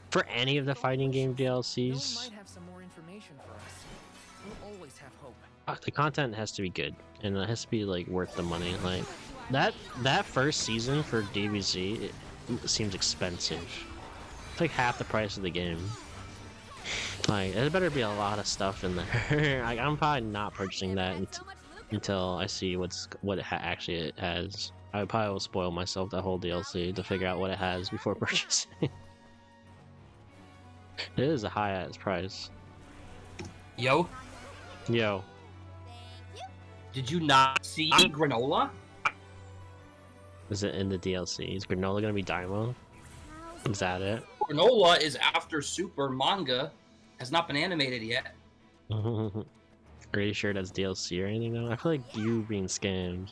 for any of the fighting game DLCs. Might have some more information for us. We'll always have hope. The content has to be good, and it has to be like worth the money. Like that first season for DBZ, it seems expensive. It's like half the price of the game. Like, there better be a lot of stuff in there. Like, I'm probably not purchasing that until I see what actually it has. I probably will spoil myself that whole DLC to figure out what it has before purchasing. It is a high ass price. Yo, Yo, did you not see Granola? is it in the DLC? Is Granola gonna be Daimon? Is that it? Granola is after Super manga. Has not been animated yet. Are you sure that's DLC or anything though? I feel like you being scammed.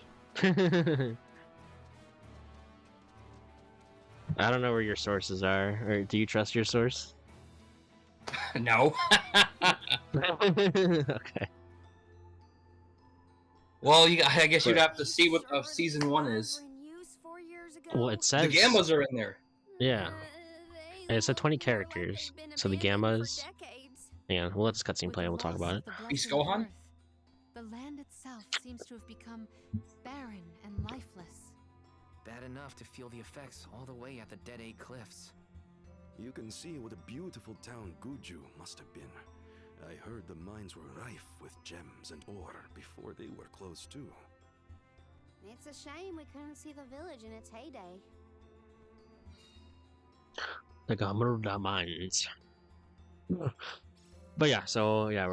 I don't know where your sources are. Or do you trust your source? No. Okay. Well, I guess you'd have to see what season 1 is. Well, it The says Gammas are in there. Yeah. And it said 20 characters. So the Gammas. Hang on, we'll let this cutscene play and we'll talk about it. Beast Gohan? The land itself seems to have become barren and lifeless. Bad enough to feel the effects all the way at the Dead Egg Cliffs. You can see what a beautiful town Guju must have been. I heard the mines were rife with gems and ore before they were closed too. It's a shame we couldn't see the village in its heyday. The Gamuruda Mines. But yeah, so yeah,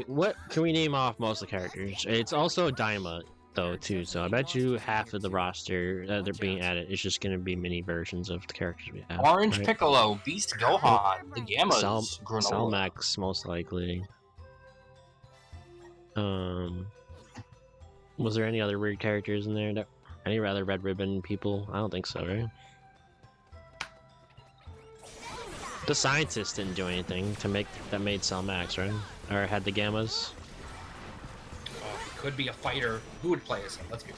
what can we name off most of the characters? It's also Daima though too, so I bet you half of the roster that they're being added is just gonna be mini versions of the characters we have. Orange right? Piccolo, Beast Gohan, the Gammas, Granola. Salmax most likely. Was there any other weird characters in there? Any rather Red Ribbon people? I don't think so, right? The scientist didn't do anything to made Salmax, right? Or had the Gammas. Oh, he could be a fighter. Who would play as him? Let's go.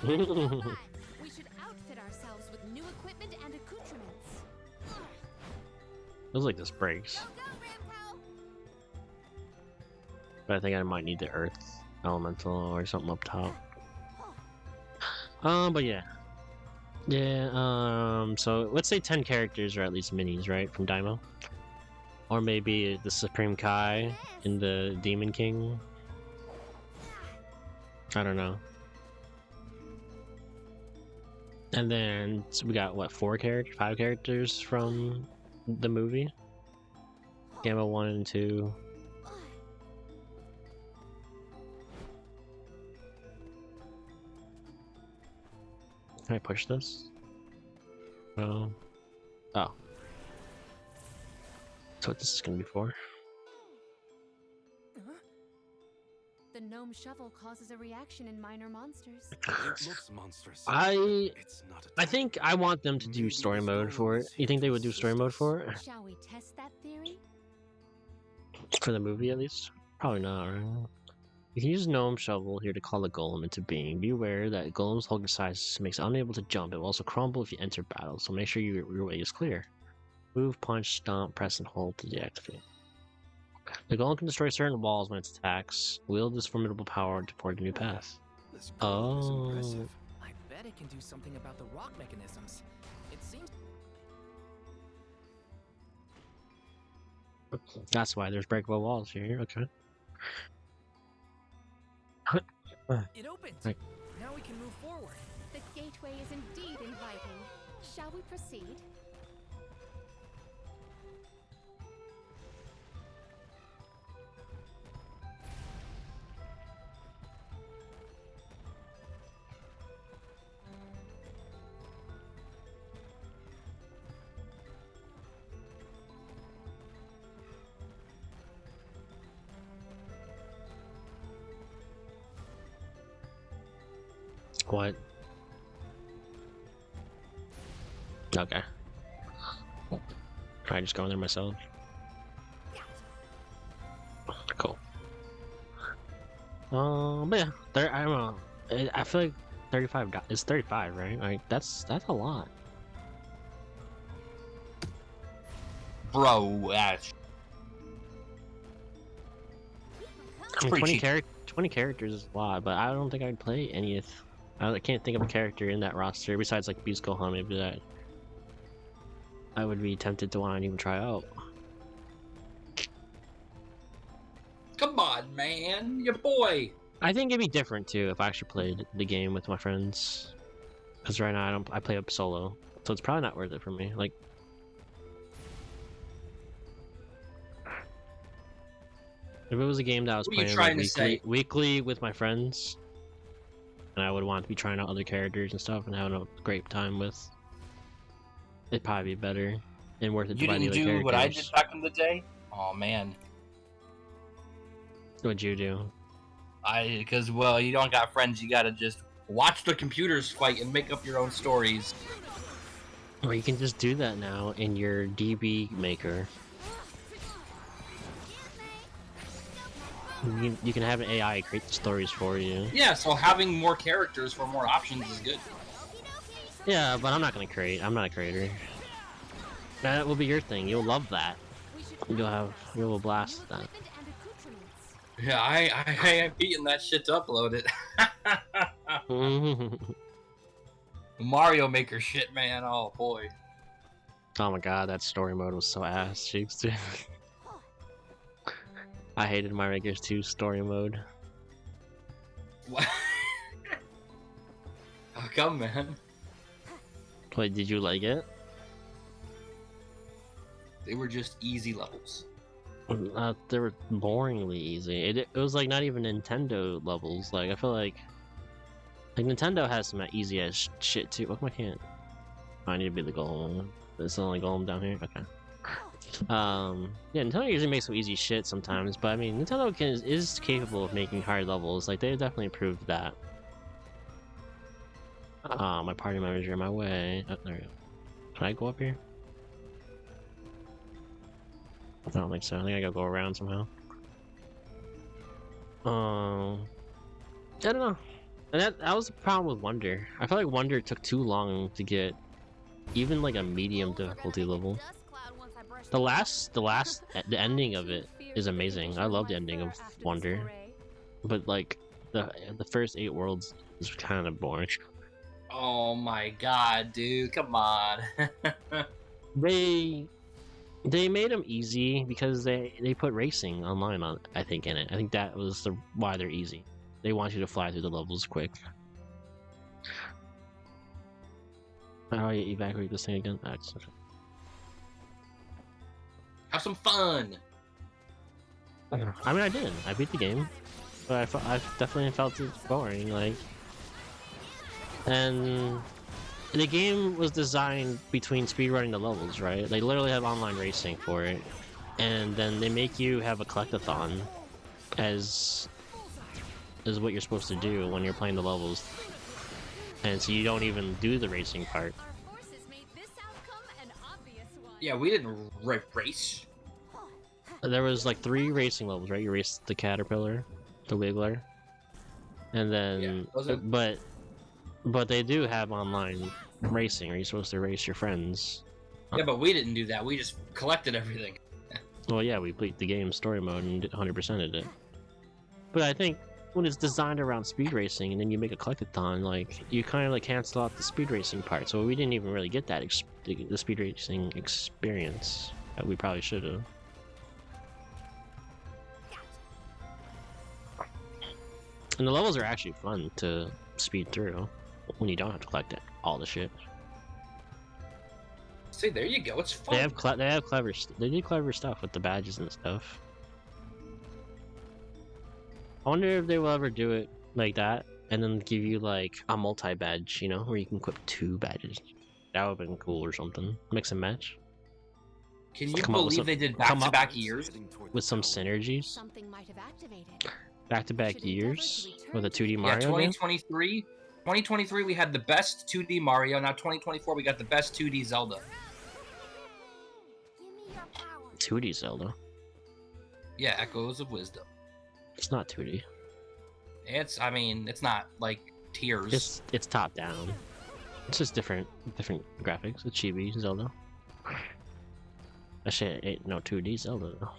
We should outfit ourselves with new equipment and accoutrements. Feels like this breaks. But I think I might need the Earth Elemental or something up top. But yeah. Yeah, so let's say 10 characters are at least minis, right? From Daimo. Or maybe the Supreme Kai in the Demon King. I don't know. And then so we got what, 5 characters from the movie? Gamma 1 and 2. Can I push this? Oh. Oh. That's what this is gonna be for. The gnome shovel causes a reaction in minor monsters. It looks monstrous. It's not I think I want them to do story mode for it. You think they would do story mode for it? Shall we test that theory? For the movie, at least? Probably not, right? You can use Gnome Shovel here to call the golem into being. Be aware that golem's hulking size makes it unable to jump. It will also crumble if you enter battle, so make sure your way is clear. Move, punch, stomp, press, and hold to deactivate. The golem can destroy certain walls when it attacks. Wield this formidable power to port a new path. This golem is Oh. impressive. I bet it can do something about the rock mechanisms. It seems. That's why there's breakable walls here, okay. It opened. Right. Now we can move forward. The gateway is indeed inviting. Shall we proceed? What? Okay. Can I just go in there myself? Cool. But yeah, I don't know. I feel like 35 is 35, right? Like that's a lot. Bro, that's I mean, pretty cheap. 20 characters is a lot, but I don't think I'd play any of. I can't think of a character in that roster besides like Beast Gohan. Maybe that I would be tempted to want to even try out. man. Your boy. I think it'd be different too if I actually played the game with my friends. Because right now I play up solo, so it's probably not worth it for me. Like, if it was a game that I was What are you playing trying like, to say? weekly with my friends, and I would want to be trying out other characters and stuff and having a great time with, it'd probably be better and worth it to You buy the didn't other do what I did characters. back in the day? Oh, man. What'd you do? Because, well, you don't got friends. You gotta just watch the computers fight and make up your own stories. Or you can just do that now in your DB maker. You can have an AI create the stories for you. Yeah, so having more characters for more options is good. Yeah, but I'm not gonna create. I'm not a creator. That will be your thing. You'll love that. You'll blast that. Yeah, I am beating that shit to upload it. Mario Maker shit, man. Oh, boy. Oh my god, that story mode was so ass cheeks, dude. I hated Mario Maker 2 story mode. What? How come, man? Wait, did you like it? They were just easy levels. They were boringly easy. It was like not even Nintendo levels. Like I feel like Nintendo has some easy ass shit too. What I can't. I need to be the golem. It's the only golem down here. Okay. Yeah, Nintendo usually makes some easy shit sometimes, but I mean Nintendo is capable of making hard levels. Like they definitely proved that. My party members are in my way. Oh, there we go. Can I go up here? I don't think so. I think I gotta go around somehow. I don't know. And that was the problem with Wonder. I feel like Wonder took too long to get even like a medium difficulty level. The ending of it is amazing. I love the ending of Wonder, but like the first 8 worlds is kind of boring. Oh my god, dude, come on. They made them easy because they put racing online on, I think, in it. I think that was why they're easy. They want you to fly through the levels quick. How do I evacuate this thing again? Have some fun. I mean, I did. I beat the game, but I definitely felt it boring. Like, and the game was designed between speedrunning the levels, right? They literally have online racing for it, and then they make you have a collectathon as what you're supposed to do when you're playing the levels, and so you don't even do the racing part. Yeah, we didn't race. There was like 3 racing levels, right? You raced the caterpillar, the wiggler, and then but they do have online racing. Are you supposed to race your friends? Yeah, but we didn't do that. We just collected everything. Well, yeah, we played the game story mode and 100%ed it. But I think when it's designed around speed racing and then you make a collectathon, like you kind of like cancel out the speed racing part. So we didn't even really get that the speed racing experience that we probably should have. And the levels are actually fun to speed through when you don't have to collect all the shit. See, there you go. It's fun. They do clever stuff with the badges and stuff. I wonder if they will ever do it like that and then give you like a multi-badge, you know, where you can equip 2 badges. That would have been cool or something. Mix and match. Can you believe they did back-to-back years? With some synergies. Something might have activated. Back-to-back years with a 2D Mario. Yeah, 2023 we had the best 2D Mario. Now 2024 we got the best 2D Zelda. 2D Zelda. Yeah, Echoes of Wisdom. It's not 2D. I mean, it's not like tiers. It's top down. It's just different graphics. It's chibi Zelda. That shit ain't no 2D Zelda though.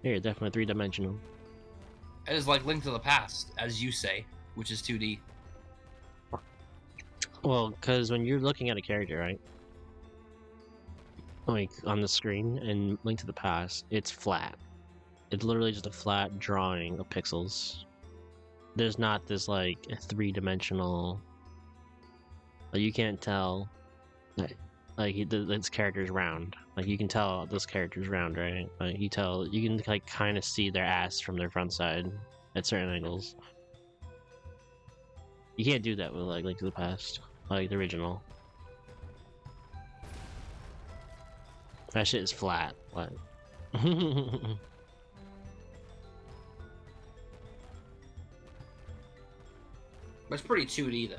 Here, definitely 3-dimensional. It is like Link to the Past, as you say, which is 2D. Well, because when you're looking at a character, right? Like on the screen in Link to the Past, it's flat. It's literally just a flat drawing of pixels. There's not this like three-dimensional. Like you can't tell. This character's round. Like you can tell this character's round, right? Like you can like kind of see their ass from their front side at certain angles. You can't do that with like Link to the Past, like the original. That shit is flat. Like. But it's pretty 2D though.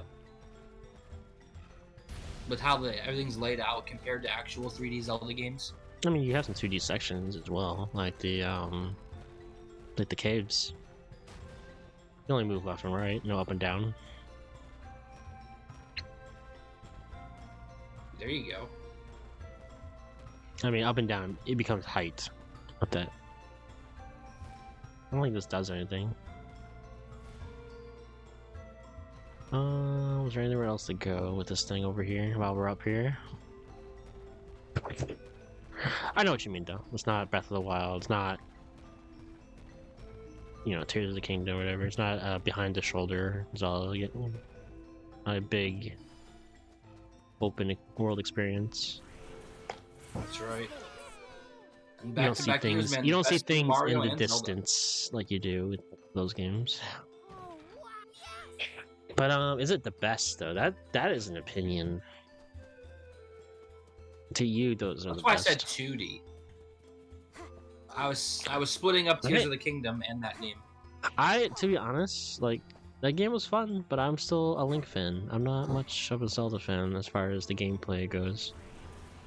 With how everything's laid out compared to actual 3D Zelda games. I mean, you have some 2D sections as well, like the caves. You only move left and right, no up and down. There you go. I mean, up and down, it becomes height. With that. I don't think this does anything. Was there anywhere else to go with this thing over here while we're up here? I know what you mean, though. It's not Breath of the Wild. It's not, you know, Tears of the Kingdom or whatever. It's not behind the shoulder. It's all getting a big open world experience. That's right. And You don't see things. You don't see things in Mario the and distance like you do with those games. But is it the best though? That is an opinion. To you, those are That's the why best. I said 2D. I was splitting up Tears of the Kingdom and that game. To be honest, like that game was fun, but I'm still a Link fan. I'm not much of a Zelda fan as far as the gameplay goes.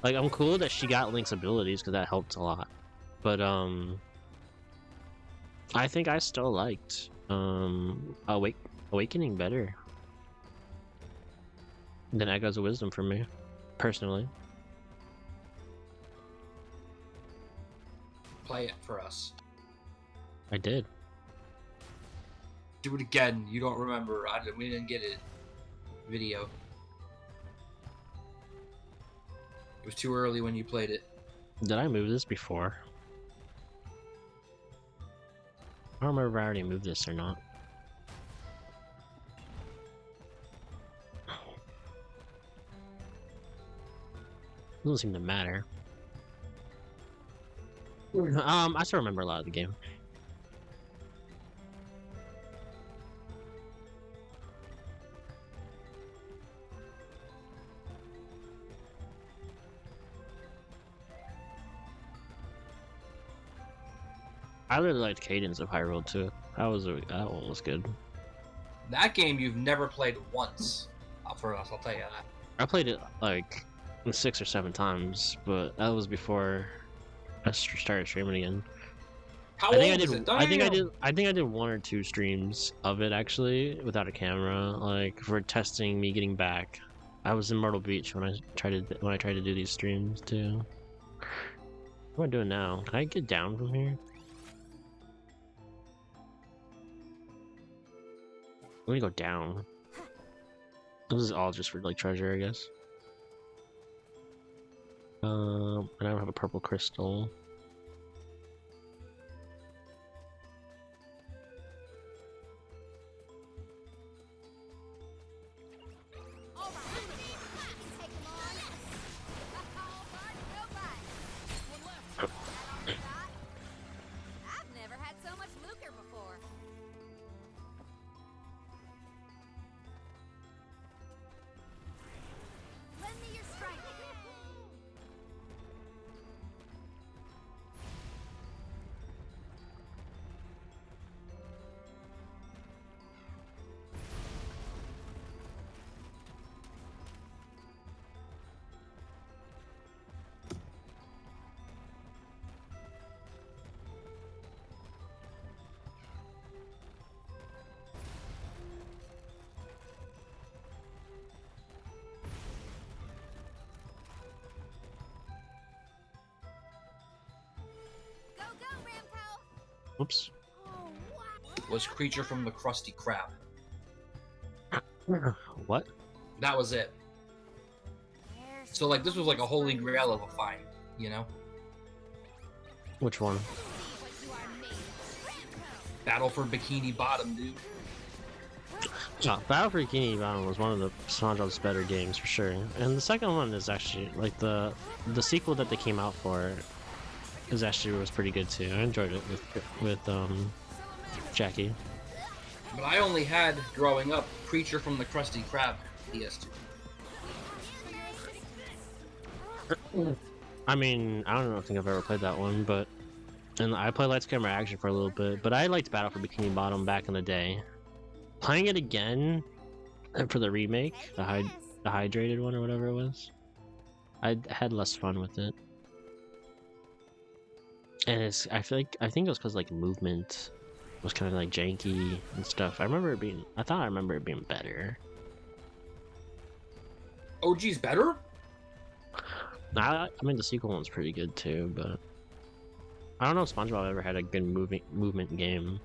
Like I'm cool that she got Link's abilities because that helped a lot. But I think I still liked Awakening better than Echoes of Wisdom for me, personally. Play it for us. I did. Do it again. You don't remember. We didn't get it. Video. It was too early when you played it. Did I move this before? I don't remember if I already moved this or not. Doesn't seem to matter. I still remember a lot of the game. I really liked Cadence of Hyrule too. That one was good. That game you've never played once. For us, I'll tell you that. I played it like 6 or 7 times, but that was before I started streaming again. How I think old I is did. it? I think I did 1 or 2 streams of it actually without a camera, like for testing me getting back. I was in Myrtle Beach when I tried to do these streams too. What am I doing now? Can I get down from here? Let me go down. This is all just for like treasure, I guess. And I don't have a purple crystal. I've never had so much lucre before. Lend me your strength. Go, go, Rampo! Oops. Oh, wow. Was Creature from the Krusty Krab. What? That was it. There's So like this was like a holy grail of a find, you know? Which one? what you are made Battle for Bikini Bottom, dude. Battle for Bikini Bottom was one of the SpongeBob's better games for sure, and the second one is actually like the sequel that they came out for was pretty good too. I enjoyed it with Jackie. But I only had, growing up, Creature from the Krusty Krab PS2. I mean, I don't think I've ever played that one, but and I played Lights Camera Action for a little bit, but I liked Battle for Bikini Bottom back in the day. Playing it again for the remake, the hydrated one or whatever it was, I had less fun with it. And I think it was because like movement was kind of like janky and stuff. I remember it being better. OG's better? I mean the sequel one's pretty good too, but I don't know if SpongeBob ever had a good movement game.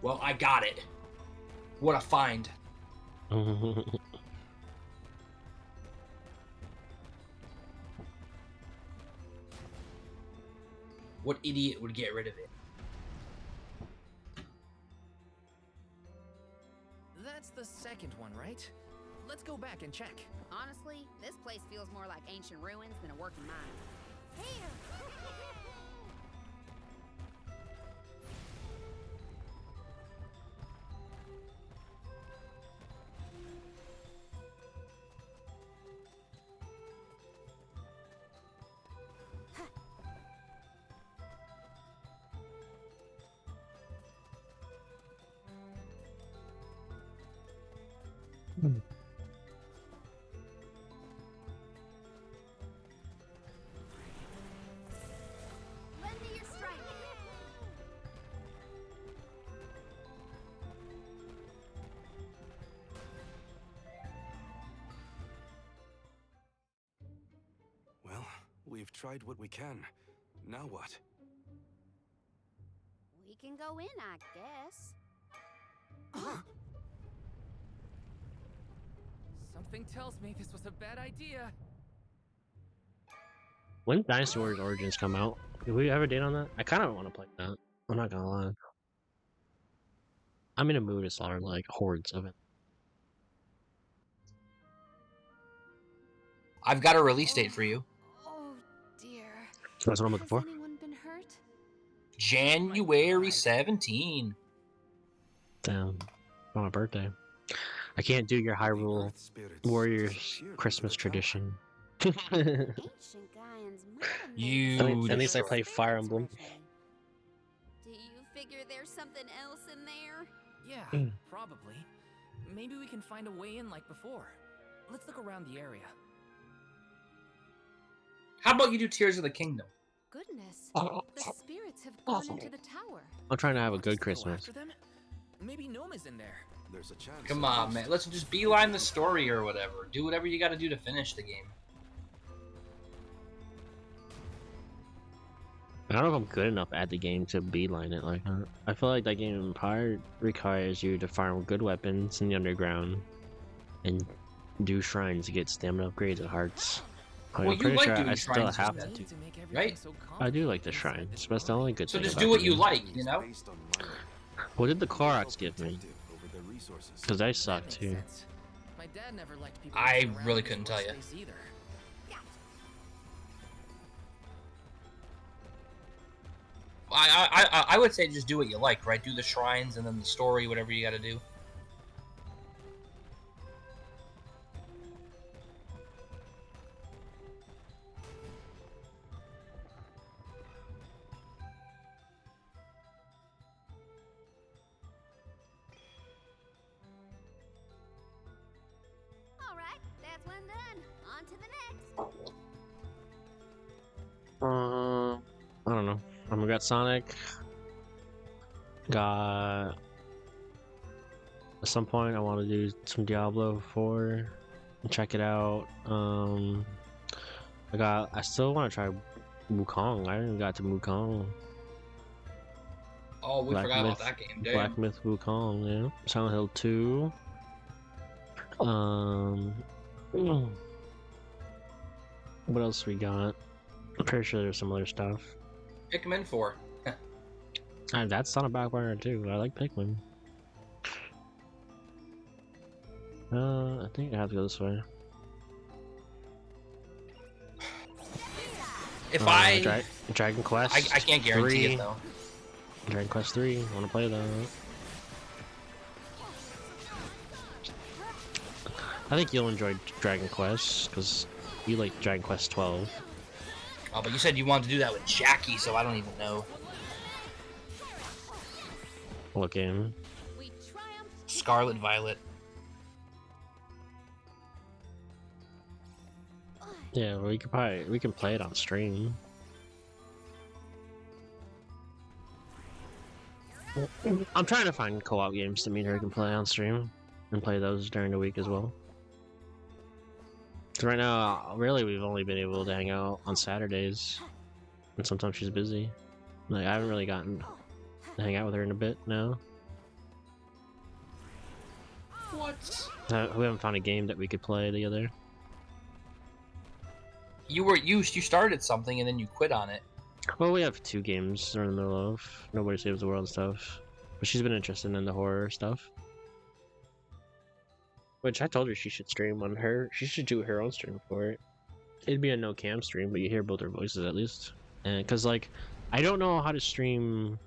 Well, I got it. What a find. What idiot would get rid of it? That's the second one, right? Let's go back and check. Honestly, this place feels more like ancient ruins than a working mine. Here! Lend me your strength. Well, we've tried what we can. Now what? We can go in, I guess. Something tells me this was a bad idea. When Dynasty Warriors Origins come out, do we have a date on that? I kind of want to play that. I'm not gonna lie. I'm in a mood to slaughter like hordes of it. I've got a release date for you. Oh dear. So that's what I'm looking for. Has anyone been hurt? January 17. Damn, on my birthday. I can't do your Hyrule Warriors Christmas tradition. Ancient Gaians might have made You some At least I destroy- play Fire Emblem. Do you figure there's something else in there? Yeah, probably. Maybe we can find a way in like before. Let's look around the area. How about you do Tears of the Kingdom? Goodness, the spirits have gone into the tower. I'm trying to have a Let's good go Christmas. after them. Maybe Gnome is in there. There's a chance. Come on, man. Let's just beeline the story or whatever. Do whatever you gotta do to finish the game. I don't know if I'm good enough at the game to beeline it like that. I feel like that game probably requires you to farm good weapons in the underground and do shrines to get stamina upgrades and hearts. Like, Well, I'm you pretty like sure doing I still shrines, have you to. said. Need to make everything Right? so I do complicated like the inside shrines. this That's the only good So thing just about do what the you game. like, you know? Based on minor. What did the Koroks give me? Protective over their resources. Because they suck Makes too. sense. My dad never liked people I running around really in couldn't floor tell ya. space either. I would say just do what you like, right? Do the shrines and then the story, whatever you gotta do. All right, that's one done. On to the next. I don't know. We got Sonic. Got. At some point, I want to do some Diablo 4 and check it out. I still want to try Wukong. I haven't got to Wukong. Oh, we Black forgot Myth- about that game. Damn. Black Myth Wukong, yeah. Silent Hill 2. What else we got? I'm pretty sure there's some other stuff. Pikmin 4. That's on a back burner too. I like Pikmin. I think I have to go this way. If Dragon Quest. I can't guarantee 3. it though. Dragon Quest 3. I want to play that. I think you'll enjoy Dragon Quest because you like Dragon Quest 12. Oh, but you said you wanted to do that with Jackie, so I don't even know. What game? Scarlet Violet. Yeah, we can play it on stream. I'm trying to find co-op games that me and her can play on stream and play those during the week as well. So right now, really, we've only been able to hang out on Saturdays, and sometimes she's busy. Like I haven't really gotten to hang out with her in a bit now. What? We haven't found a game that we could play together. You started something and then you quit on it. Well, we have 2 games we're in the middle of. Nobody Saves the World stuff. But she's been interested in the horror stuff. Which I told her she should stream on her. She should do her own stream for it. It'd be a no cam stream, but you hear both their voices at least. And cause like, I don't know how to stream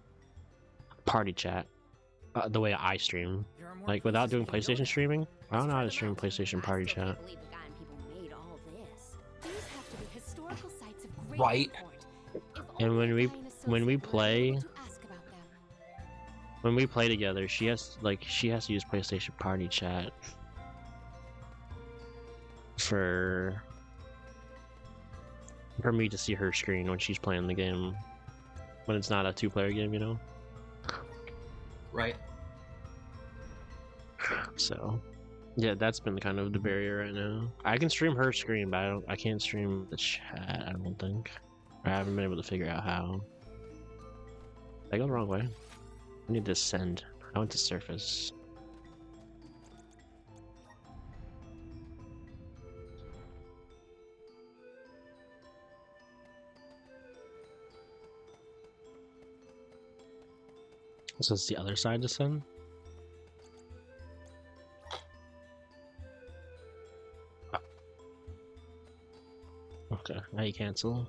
party chat the way I stream. Like without doing PlayStation streaming, I don't know how to stream PlayStation party chat. Right. And when we play together, she has to use PlayStation party chat for me to see her screen when she's playing the game, when it's not a 2-player game, you know. Right. So yeah, that's been kind of the barrier right now. I can stream her screen, but I can't stream the chat, I don't think. I haven't been able to figure out how. I go the wrong way. I need to send. I went to surface. So it's the other side to send? Okay, now you cancel.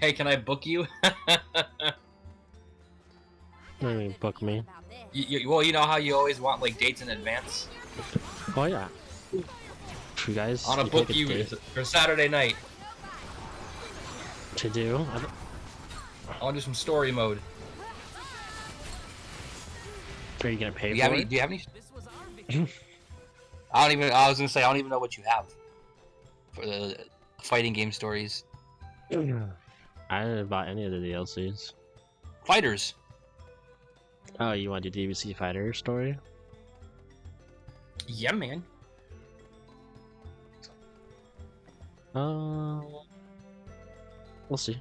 Hey, can I book you? I mean, book me. Well, you know how you always want like dates in advance? Oh yeah. You guys. I want to book you for Saturday night. To do? I want to do some story mode. Are you gonna pay Do for you it? have any? I was gonna say I don't even know what you have for the fighting game stories. I didn't buy any of the DLCs. Fighters. Oh, you want to do DBC Fighter story? Yeah, man. We'll see.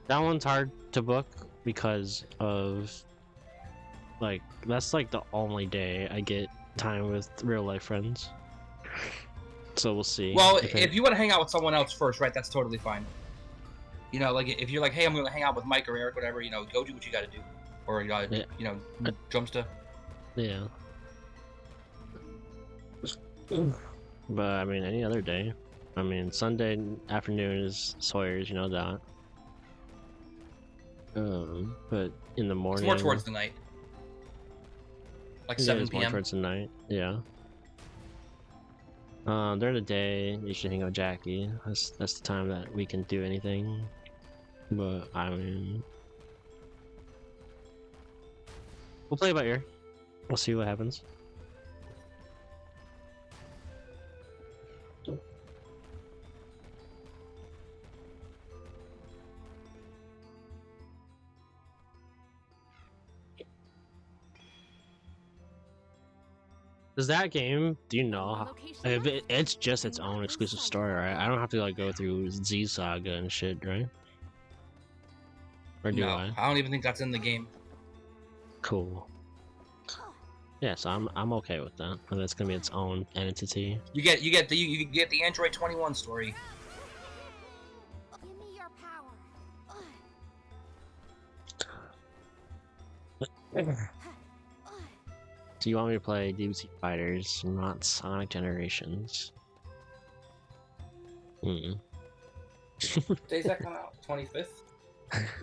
That one's hard to book because of like that's like the only day I get time with real life friends. So we'll see. Well, if you want to hang out with someone else first, right? That's totally fine. You know, like if you're like, hey, I'm gonna hang out with Mike or Eric, whatever. You know, go do what you gotta do, or you know, Drumsta. Yeah. But I mean, any other day. I mean, Sunday afternoon is Sawyer's, you know that. But in the morning. It's more towards the night. Like 7 More p.m. towards the night. Yeah. During the day, you should hang out with Jackie. That's the time that we can do anything. But I mean, we'll play it by ear. We'll see what happens. Does that game? Do you know? Location If marked? it's just its own exclusive story, right? I don't have to like go through Z Saga and shit, right? Or do No, I? I don't even think that's in the game. Cool. Yeah, so I'm okay with that. And it's gonna be its own entity. You get the Android 21 story. Give me your power. So you want me to play DBZ Fighters, not Sonic Generations? Hmm. Days that come out? 25th?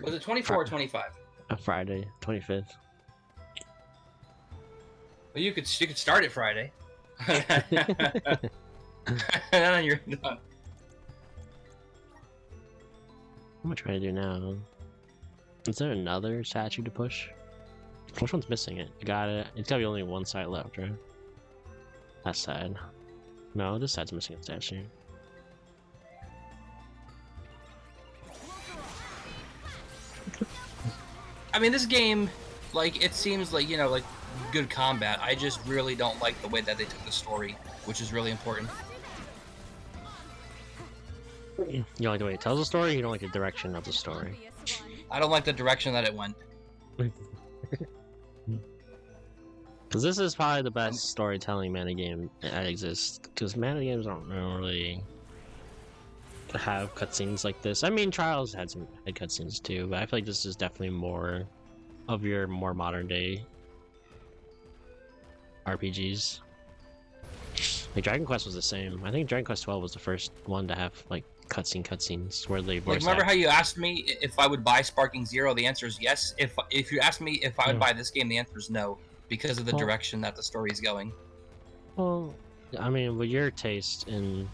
Was it 24 or 25? A Friday, 25th. Well, you could start it Friday. And then you're done. What am I trying to do now? Is there another statue to push? Which one's missing it? You got it. It's gotta be only one side left, right? That side. No, this side's missing a statue. I mean, this game, like, it seems like, you know, like, good combat. I just really don't like the way that they took the story, which is really important. You don't like the way it tells the story? You don't like the direction of the story? I don't like the direction that it went. Because this is probably the best storytelling mana game that exists. Because mana games don't really have cutscenes like this. I mean, Trials had cutscenes too, but I feel like this is definitely more of your more modern day RPGs. Like Dragon Quest was the same. I think Dragon Quest 12 was the first one to have like cutscenes where they voice Like, remember act. how you asked me if I would buy Sparking Zero? The answer is yes. If you asked me if I would buy this game, the answer is no, because of the Well- direction that the story is going. Well, I mean, with your taste in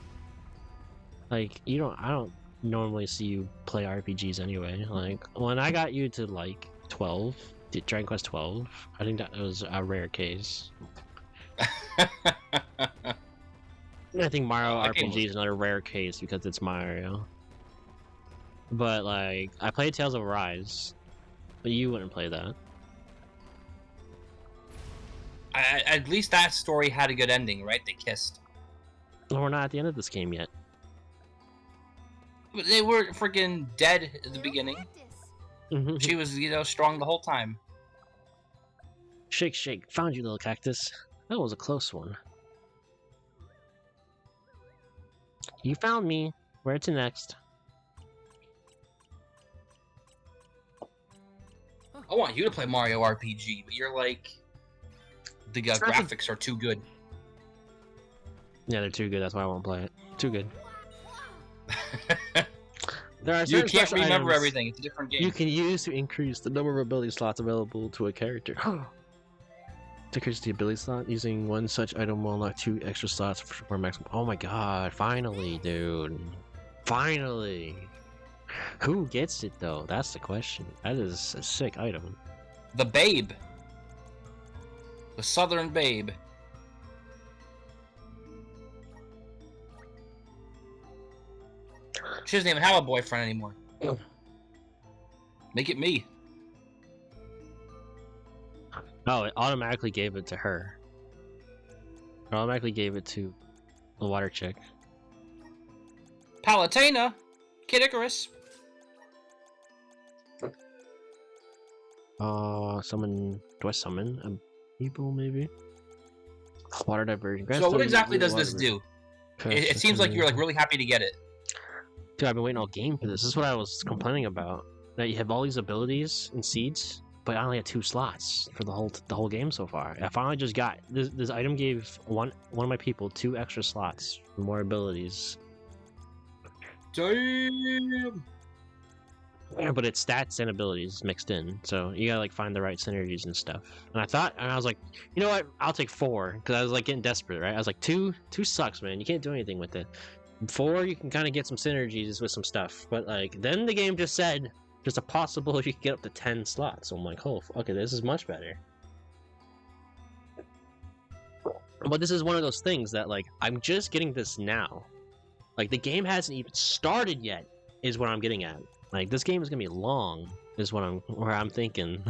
like I don't normally see you play RPGs anyway. Like when I got you to like 12, Dragon Quest 12, I think that was a rare case. I think Mario That game RPG was- is another rare case because it's Mario. But like, I played Tales of Arise, but you wouldn't play that. At least that story had a good ending, right? They kissed. Well, we're not at the end of this game yet. But they were freaking dead at the beginning. Practice. She was, you know, strong the whole time. Shake, shake! Found you, little cactus. That was a close one. You found me. Where to next? I want you to play Mario RPG, but you're like, the graphics are too good. Yeah, they're too good. That's why I won't play it. Too good. There are You certain can't special remember items everything. It's a different game. you can use to increase the number of ability slots available to a character. To increase the ability slot, using one such item will unlock 2 extra slots for maximum. Oh my god! Finally, dude! Finally! Who gets it though? That's the question. That is a sick item. The Babe. The Southern Babe. She doesn't even have a boyfriend anymore. Make it me. Oh, it automatically gave it to her. It automatically gave it to the water chick. Palutena. Kid Icarus. Summon. Do I summon people maybe? Water diversion. So what exactly does this do? It seems like you're like really happy to get it. Dude, I've been waiting all game for this. This is what I was complaining about. That you have all these abilities and seeds, but I only had 2 slots for the whole game so far. I finally just got this item gave one of my people 2 extra slots for more abilities. Damn. Yeah, but it's stats and abilities mixed in, so you gotta like find the right synergies and stuff. And I was like, you know what? I'll take 4 because I was like getting desperate, right? I was like, 2 sucks, man. You can't do anything with it. 4, you can kind of get some synergies with some stuff, but like then the game just said there's a possible you can get up to 10 slots. So I'm like, oh, okay, this is much better. But this is one of those things that like I'm just getting this now. Like the game hasn't even started yet, is what I'm getting at. Like this game is gonna be long, is where I'm thinking.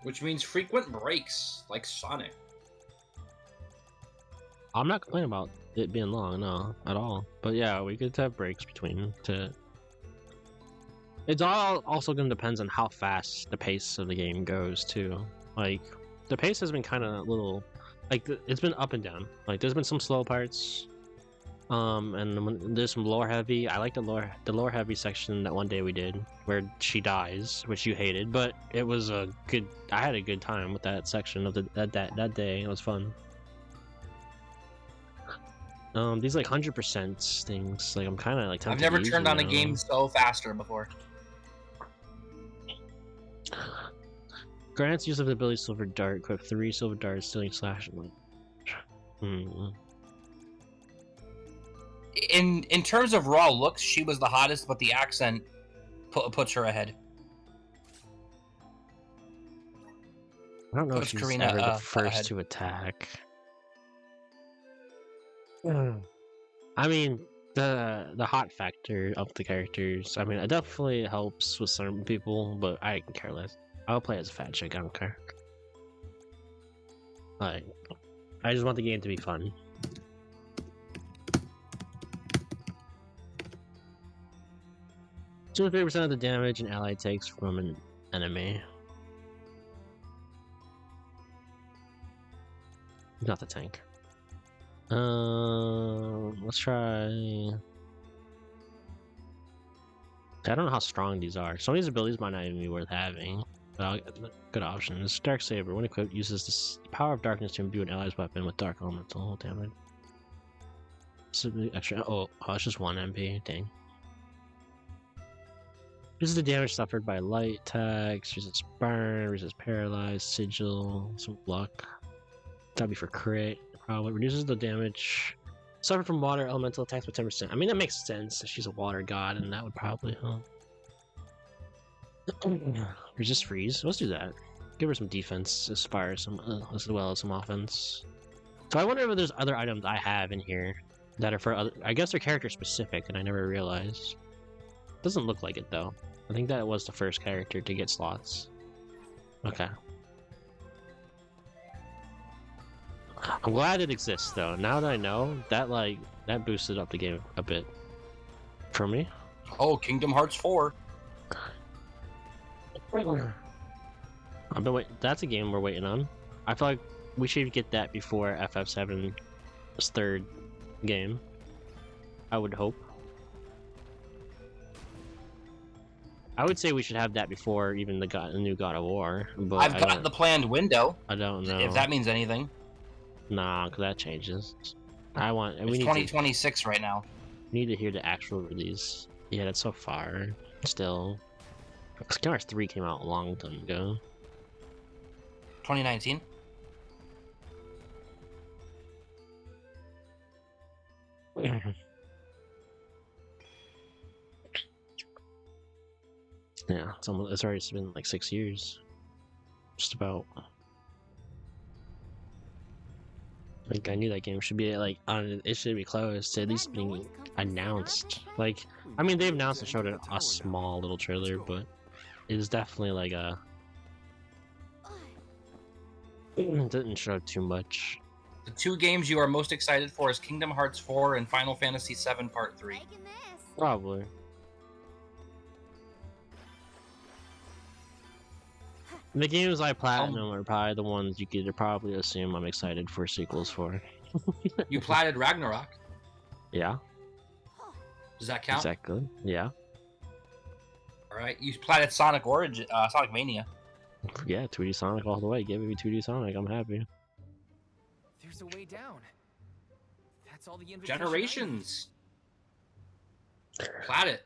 Which means frequent breaks, like Sonic. I'm not complaining about it being long, no, at all. But yeah, we could have breaks between to. It's all also gonna depends on how fast the pace of the game goes too. Like the pace has been kind of little, like it's been up and down. Like there's been some slow parts, and there's some lore heavy. I like the lore heavy section that one day we did where she dies, which you hated, but it was a good. I had a good time with that section of that day. It was fun. These like 100% things, like I'm kind of like I've tempted never to use turned them on a now. game so faster before. Grants use of the ability Silver Dart, equip 3 Silver Darts, stealing slash. In terms of raw looks, she was the hottest, but the accent puts her ahead. I don't know if Puts she's Karina, ever the ahead. first to attack. I mean, the hot factor of the characters. I mean, it definitely helps with certain people, but I can care less. I'll play as a fat chick. I don't care. Like, I just want the game to be fun. So 50% of the damage an ally takes from an enemy. Not the tank. Let's try. I don't know how strong these are. Some of these abilities might not even be worth having. But good options. Dark Saber, when equipped, uses the power of darkness to imbue an ally's weapon with dark elemental damage. So extra. Oh, it's just 1 MP. Dang. This is the damage suffered by light attacks. Resist burn, resist paralyzed, sigil, some luck. That'd be for crit. Probably reduces the damage suffered from water elemental attacks by 10%. I mean, that makes sense. She's a water god, and that would probably help. Resist freeze. Let's do that. Give her some defense, aspire some, as well as some offense. So I wonder if there's other items I have in here that are for other. I guess they're character specific, and I never realized. Doesn't look like it though. I think that was the first character to get slots. Okay. I'm glad it exists though. Now that I know, that boosted up the game a bit for me. Oh, Kingdom Hearts 4. I've been waiting. That's a game we're waiting on. I feel like we should get that before FF7's third game. I would hope. I would say we should have that before even the new God of War. But I've got the planned window. I don't know if that means anything. Nah, because that changes. I want. It's 2026 right now. We need to hear the actual release. Yeah, that's so far. Still, Kingdom Hearts 3 came out a long time ago. 2019. Yeah, it's already been like 6 years. Just about. Like, I knew that game should be like on. It should be close to at least being announced. Like, I mean, they've announced and showed a small little trailer, but it is definitely like a. It didn't show too much. The 2 games you are most excited for is Kingdom Hearts 4 and Final Fantasy VII Part 3. Probably. The games I platinum are probably the ones you could probably assume I'm excited for sequels for. You platted Ragnarok. Yeah. Does that count? Exactly. Yeah. All right. You platted Sonic Origin, Sonic Mania. Yeah, 2D Sonic all the way. Give me 2D Sonic. I'm happy. There's a way down. That's all the Generations. Plat it.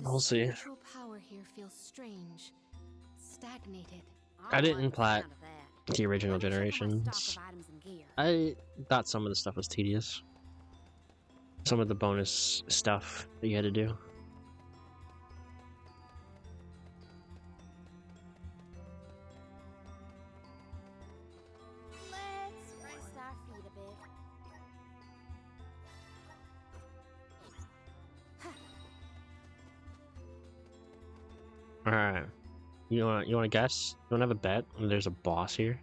We'll see. Spiritual power here feels strange, stagnated. I didn't plat the original Generations. I thought some of the stuff was tedious. Some of the bonus stuff that you had to do. Let's rest our feet a bit. Alright. You wanna guess? You wanna have a bet? There's a boss here?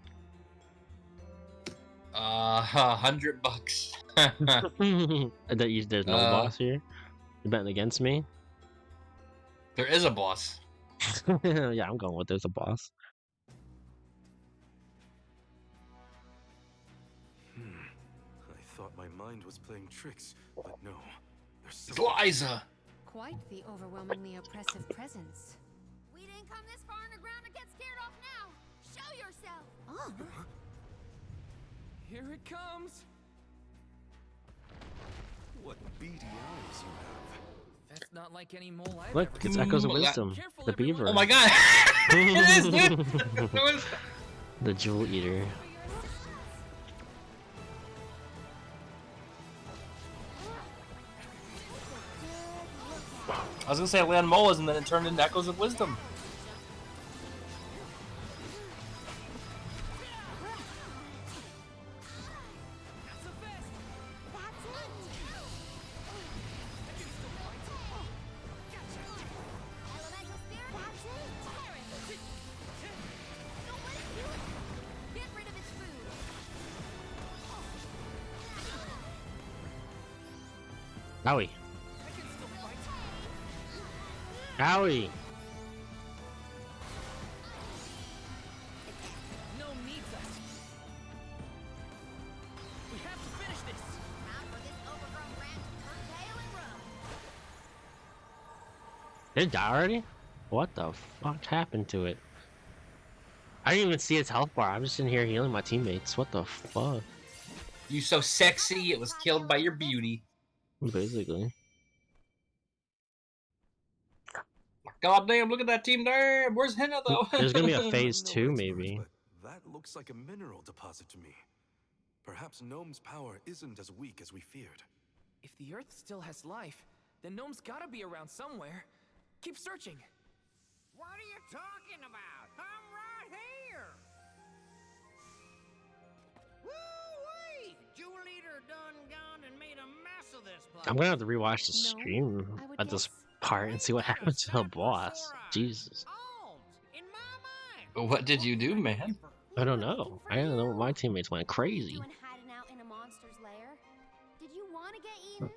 $100. There's no boss here. You betting against me? There is a boss. Yeah, I'm going with there's a boss. I thought my mind was playing tricks, but no. There's It's Liza. Quite the overwhelmingly oppressive presence. We didn't come this far underground to get scared off now. Show yourself. Oh. Here it comes. What beady eyes you have. That's not like any mole I've Look, ever it's seen. Echoes of Careful, Wisdom. The everyone. beaver. Oh my god! It is, dude! It was- The Jewel Eater. I was gonna say Land Molas and then it turned into Echoes of Wisdom. Get rid of its food. Owie. Owie. Gnome needs us. We have to finish this. Time for this overgrown rat to turn tail and run. Did it die already? What the fuck happened to it? I didn't even see its health bar. I'm just in here healing my teammates. What the fuck? You so sexy, it was killed by your beauty. Basically. God damn, look at that team there. Where's Henna though? There's gonna be a I phase know 2 experts, maybe. but that looks like a mineral deposit to me. Perhaps Gnome's power isn't as weak as we feared. If the Earth still has life, then Gnome's gotta be around somewhere. Keep searching. What are you talking about? I'm right here. Woo-wee! Jewel Eater done gone and made a mess of this place. I'm gonna have to rewatch the No, stream I would at this guess. part and see what happens to the boss. Jesus. Alms, in my mind. What did you do, man? I don't know. I don't know. My teammates went crazy. Doing hiding out in a monster's lair? Did you want to get eaten?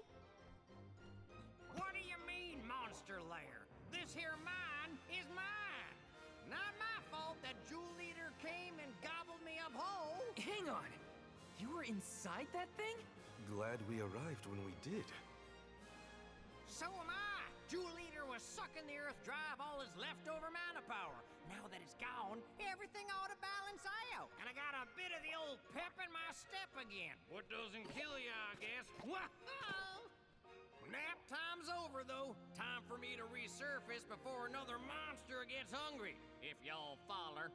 What do you mean, monster lair? This here mine is mine. Not my fault that Jewel Eater came and gobbled me up whole. Hang on. You were inside that thing? Glad we arrived when we did. So am I. Jewel Eater was sucking the earth dry of all his leftover mana power. Now that it's gone, everything ought to balance out. And I got a bit of the old pep in my step again. What doesn't kill you, I guess. Nap time's over, though. Time for me to resurface before another monster gets hungry. If y'all follow.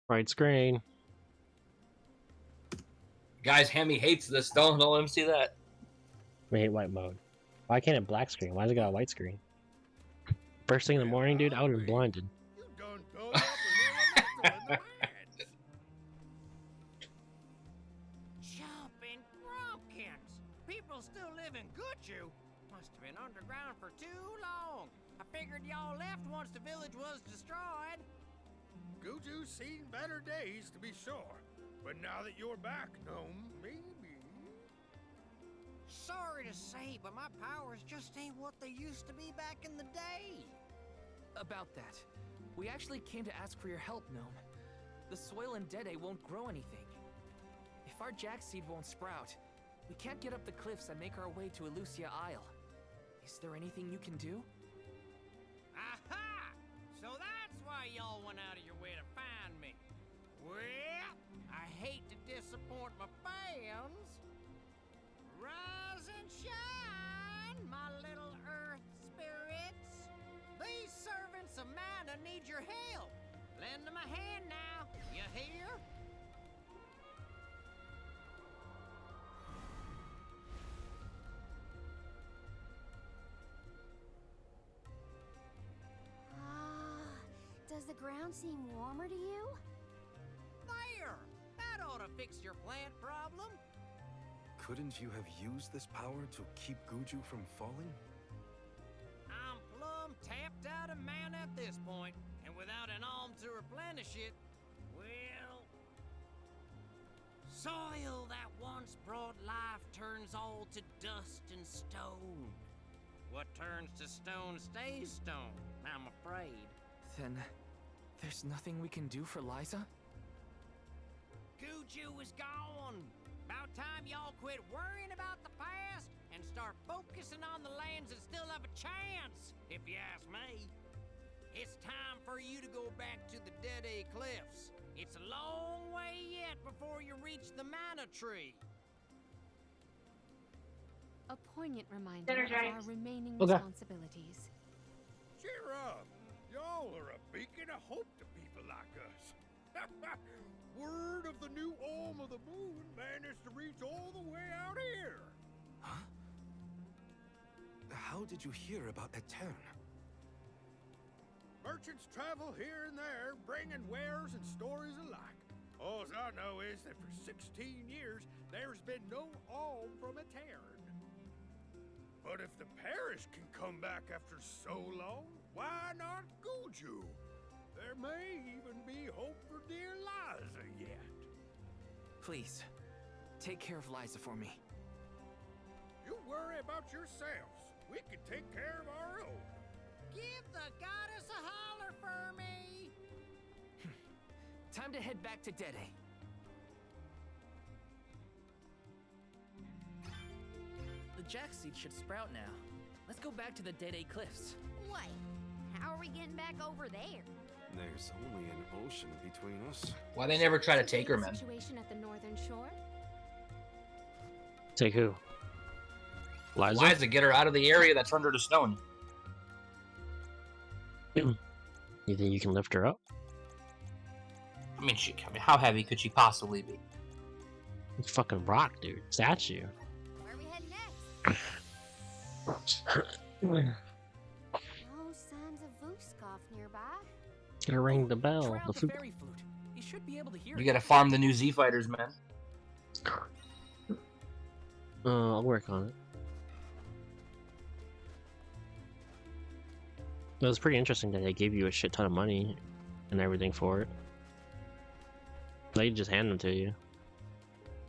Right screen. Guys, Hemi hates this. Don't let him see that. We hate white mode. Why can't it black screen? Why does it got a white screen? First thing in the morning, dude, I would have been blinded. You done dug up an elemental in the mines. Jumping Grumpkins! People still live in Guju. Must have been underground for too long. I figured y'all left once the village was destroyed. Guju's seen better days, to be sure. But now that you're back, Gnome, maybe... Sorry to say, but my powers just ain't what they used to be back in the day. About that, we actually came to ask for your help, Gnome. The soil in Dede won't grow anything. If our jack seed won't sprout, we can't get up the cliffs and make our way to Elusia Isle. Is there anything you can do? Aha! So that's why y'all went out of your way to find me. Well, I hate to disappoint my fans. Rise and shine, my little earth spirits. These servants of mana need your help. Lend them a hand now, you hear? Does the ground seem warmer to you? There! That ought to fix your plant problem. Couldn't you have used this power to keep Guju from falling? I'm plumb tapped out of mana at this point, and without an alm to replenish it, well... Soil that once brought life turns all to dust and stone. What turns to stone stays stone, I'm afraid. Then, there's nothing we can do for Liza? Guju is gone. About time y'all quit worrying about the past and start focusing on the lands that still have a chance, if you ask me. It's time for you to go back to the Dead Cliffs. It's a long way yet before you reach the mana tree. A poignant reminder of our remaining Okay. responsibilities. Cheer up! Y'all are a beacon of hope to people like us. Word of the new Olm of the Moon managed to reach all the way out here. Huh? How did you hear about Etern? Merchants travel here and there, bringing wares and stories alike. All I know is that for 16 years, there's been no Olm from Etern. But if the parish can come back after so long, why not Guju? There may even be hope for dear Liza yet. Please, take care of Liza for me. You worry about yourselves. We can take care of our own. Give the goddess a holler for me. Time to head back to Dede. The jack seed should sprout now. Let's go back to the Dede Cliffs. Wait, how are we getting back over there? There's only an ocean between us. Why they never try to take her, man? Situation at the northern shore? Take who? Liza? Liza, get her out of the area that's under the stone. You think you can lift her up? I mean, how heavy could she possibly be? It's fucking rock, dude. Statue. Where are we heading next? No signs of Vuskov nearby. Gotta ring the bell. Try The out the flute. fairy flute. You should be able to hear You it. gotta farm the new Z fighters, man. I'll work on it. It was pretty interesting that they gave you a shit ton of money and everything for it. They just hand them to you.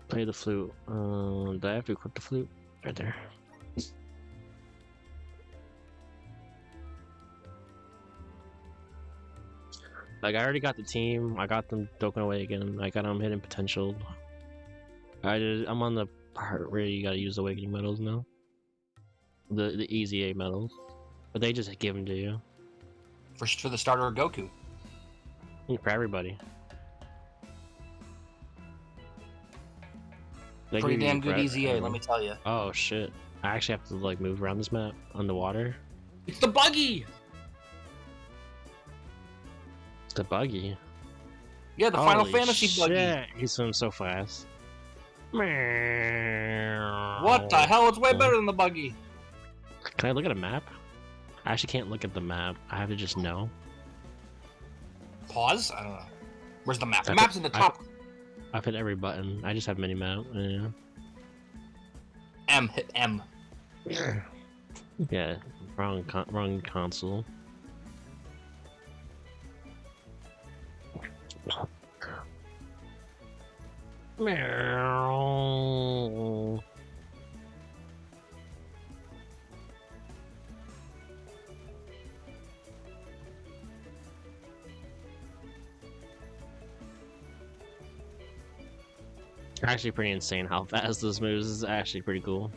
Play the flute. Do I have to equip the flute? Right there. Like, I already got the team. I got them Dokkan away again. I got them hidden potential. I'm on the part where you gotta use awakening medals now. The easy A medals. But they just give them to you. For the starter of Goku. For everybody. They Pretty give you damn good for EZA, let everyone. me tell you. Oh shit. I actually have to like move around this map on the water. It's the buggy! The buggy. Yeah, the Final Holy Fantasy buggy. shit. He's swimming so fast. What the hell? It's way better than the buggy. Can I look at a map? I actually can't look at the map. I have to just know. Pause? I don't know. Where's the map? The I map's put- in the I top. I've hit every button. I just have mini map. Yeah. M, hit M. Yeah. Wrong console. Meow. Actually pretty insane how fast this moves. This is actually pretty cool.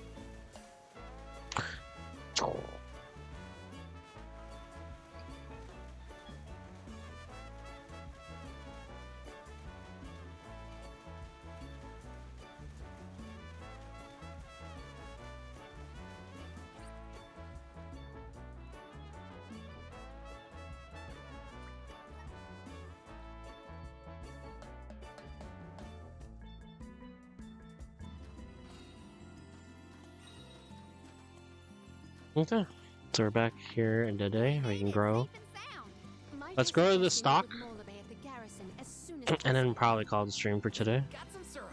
Okay, so we're back here in Dede. We can grow. Let's grow the stock, and then probably call the stream for today. Got some syrup.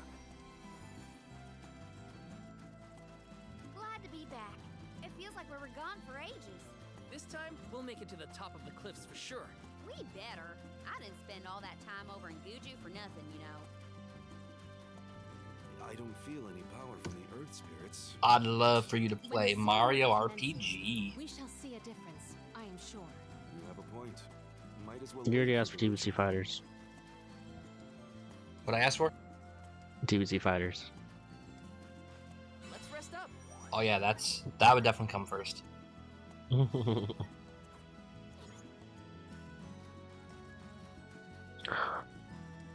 make it to the top of the cliffs for sure. We better. I didn't spend all that time over in Guju for nothing, you know. I don't feel any power from the earth spirits. I'd love for you to When play the Mario sun commences, RPG. We shall see a difference, I am sure. You have a point. Might as well. You already wait asked for the TBC Fighters. What I asked for? TBC Fighters. Let's rest up. Oh yeah, that would definitely come first.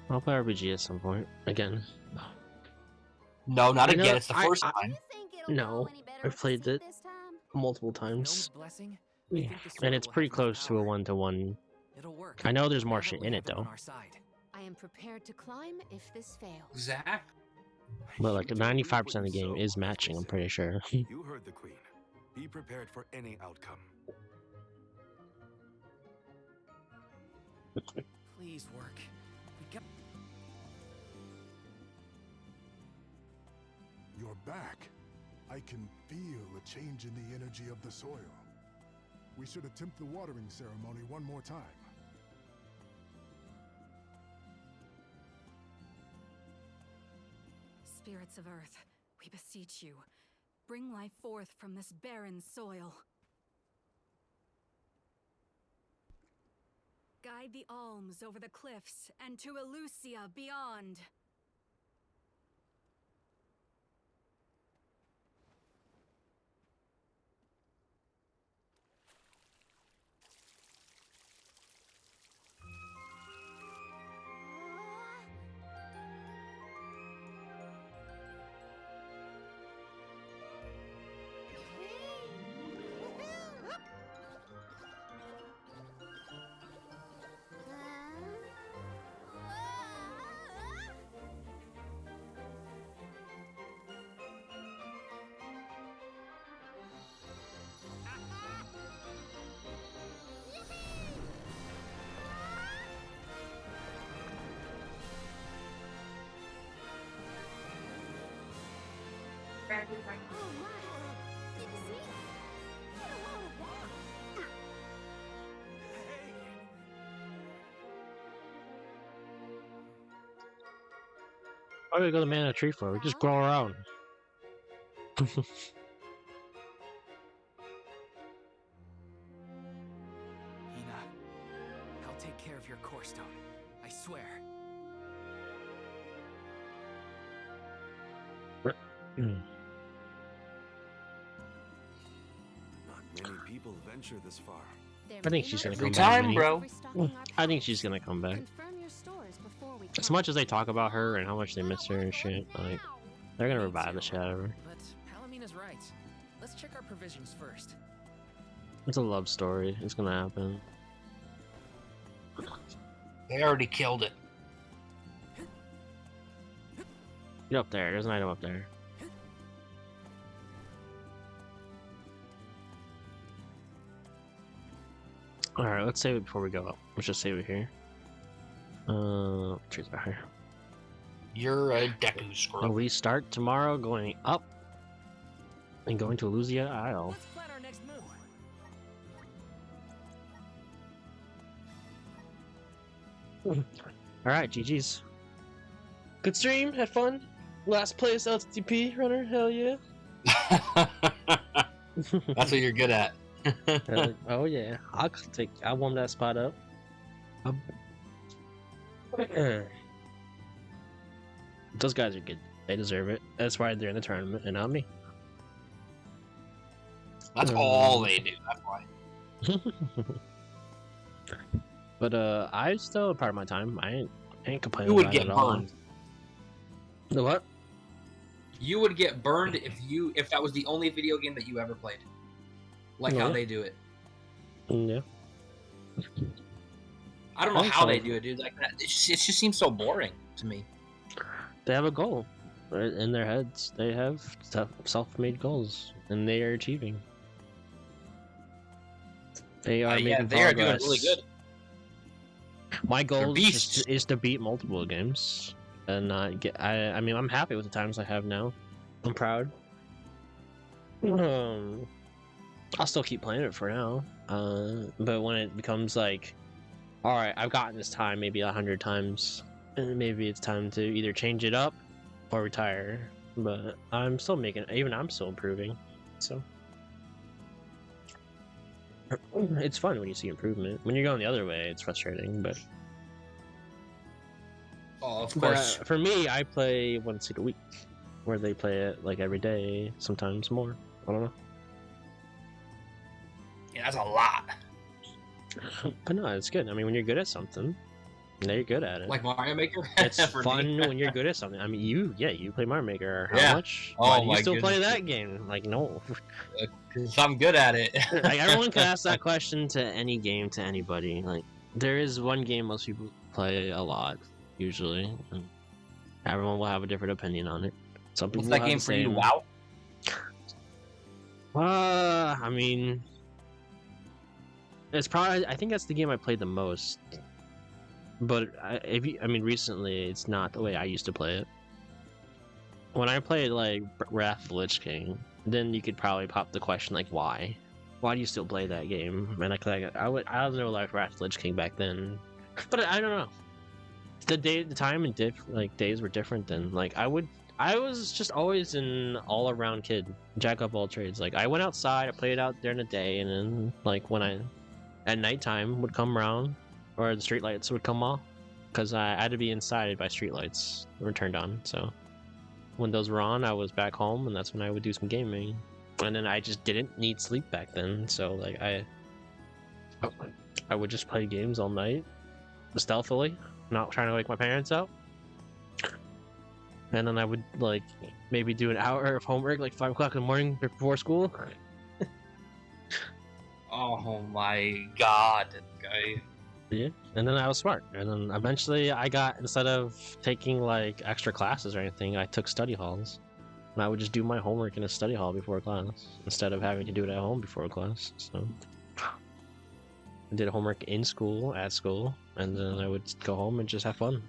I'll play RPG at some point again. No, not You know, again. It's the first I- time. You think it'll No, go any better I've with played Sid it this time? multiple Gnome's times, blessing. I Yeah. think this and sword it's will pretty have enough close to a power. 1-to-1. It'll work. I know there's more Now that shit we in have it them on though, our side. I am prepared to climb if this fails. Zach? but like You don't reap 95% of the what you game sow, is matching. I'm pretty sure. You heard the queen. Be prepared for any outcome. Please work. We got. You're back. I can feel a change in the energy of the soil. We should attempt the watering ceremony one more time. Spirits of Earth, we beseech you, bring life forth from this barren soil. Guide the alms over the cliffs and to Elusia beyond. Oh my! Did you see? What a load of that! Why do we go to Mana Tree for? We just grow around. Hina, I'll take care of your core stone. I swear. Not many people venture this far. There I think may she's not gonna be come back, time, Minnie. bro. restocking our I think palace. she's gonna come back. Confirm your stores before we As come. much as they talk about her and how much they miss her and shit, like they're gonna revive the shit out of her. But Palamina's right. Let's check our provisions first. It's a love story. It's gonna happen. They already killed it. Get up there. There's an item up there. Alright, let's save it before we go up. Let's just save it here. Trees back here. You're a Deku And scrub. we start tomorrow going up and going to Elusia Isle. Let's plan our next move. Alright, GG's. Good stream, had fun. Last place LTP runner, hell yeah. That's what you're good at. Oh yeah, I'll warm that spot up. Those guys are good. They deserve it. That's why they're in the tournament and not me. That's all they do. That's why. But I still a part of my time. I ain't complaining You would about it get at all. burned. The what? You would get burned if that was the only video game that you ever played. Like how Yeah. they do it. Yeah. I don't know how Also- they do it, dude. Like it just seems so boring to me. They have a goal right in their heads. They have self-made goals, and they are achieving. They are Yeah, making they are progress. doing really good. My goal is, beasts. is to beat multiple games and not get. I mean, I'm happy with the times I have now. I'm proud. I'll still keep playing it for now. But when it becomes like, all right, I've gotten this time maybe 100 times, and maybe it's time to either change it up or retire. But I'm still making, even I'm still improving. So it's fun when you see improvement. When you're going the other way, it's frustrating. But Oh, of course. for me, I play once a week, where they play it like every day, sometimes more. I don't know. Yeah, that's a lot. But no, it's good. I mean, when you're good at something, now you're good at it. Like Mario Maker? It's For fun me. when you're good at something. I mean, you play Mario Maker. How Yeah. much? Oh Why do you my still play goodness. that game? Like, no. 'Cause I'm good at it. Like, everyone can ask that question to any game, to anybody. Like, there is one game most people play a lot, usually. And everyone will have a different opinion on it. Some people What's will that have game the for you? same. WoW? I mean, it's probably. I think that's the game I played the most. But I mean, recently it's not the way I used to play it. When I played like Wrath of the Lich King, then you could probably pop the question like, why? Why do you still play that game? And I don't know like Wrath of the Lich King back then, but I don't know. The time and days were different then. Like I was just always an all-around kid, jack of all trades. Like I went outside, I played out during the day, and then like when I at nighttime would come around, or the streetlights would come off, because I had to be inside by streetlights were turned on. So when those were on, I was back home, and that's when I would do some gaming. And then I just didn't need sleep back then, so like I would just play games all night, stealthily, not trying to wake my parents up. And then I would like maybe do an hour of homework like 5 o'clock in the morning before school. Oh my god, guy. Yeah, and then I was smart. And then eventually I got, instead of taking like extra classes or anything, I took study halls. And I would just do my homework in a study hall before class, instead of having to do it at home before class. So I did homework in school, at school, and then I would go home and just have fun.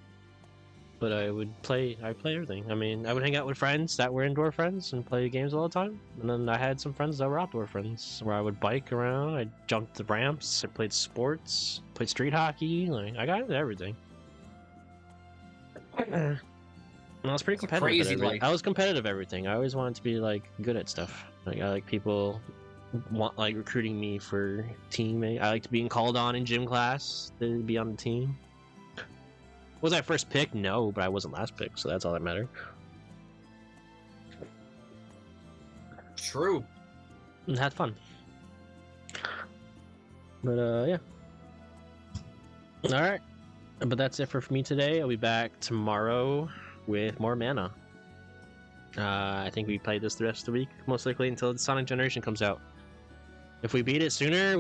But I play everything. I mean, I would hang out with friends that were indoor friends and play games all the time. And then I had some friends that were outdoor friends, where I would bike around, I jumped the ramps, I played sports, played street hockey. Like, I got into everything. And I was pretty competitive. Crazy at life. I was competitive at everything. I always wanted to be like good at stuff. Like I like people like recruiting me for teammate. I liked being called on in gym class to be on the team. Was I first pick? No, but I wasn't last pick, so that's all that mattered. True. And had fun. But yeah. Alright. But that's it for me today. I'll be back tomorrow with more mana. I think we play this the rest of the week, most likely until the Sonic Generation comes out. If we beat it sooner,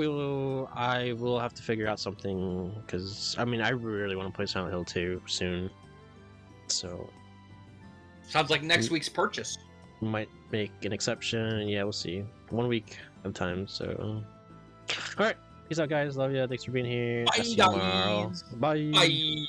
I will have to figure out something, because I mean I really want to play Silent Hill 2 soon. So Sounds like next week's purchase. might make an exception. Yeah, we'll see. 1 week of time. So all right, peace out, guys. Love you. Thanks for being here. Bye, I'll see you tomorrow. guys. Bye. Bye.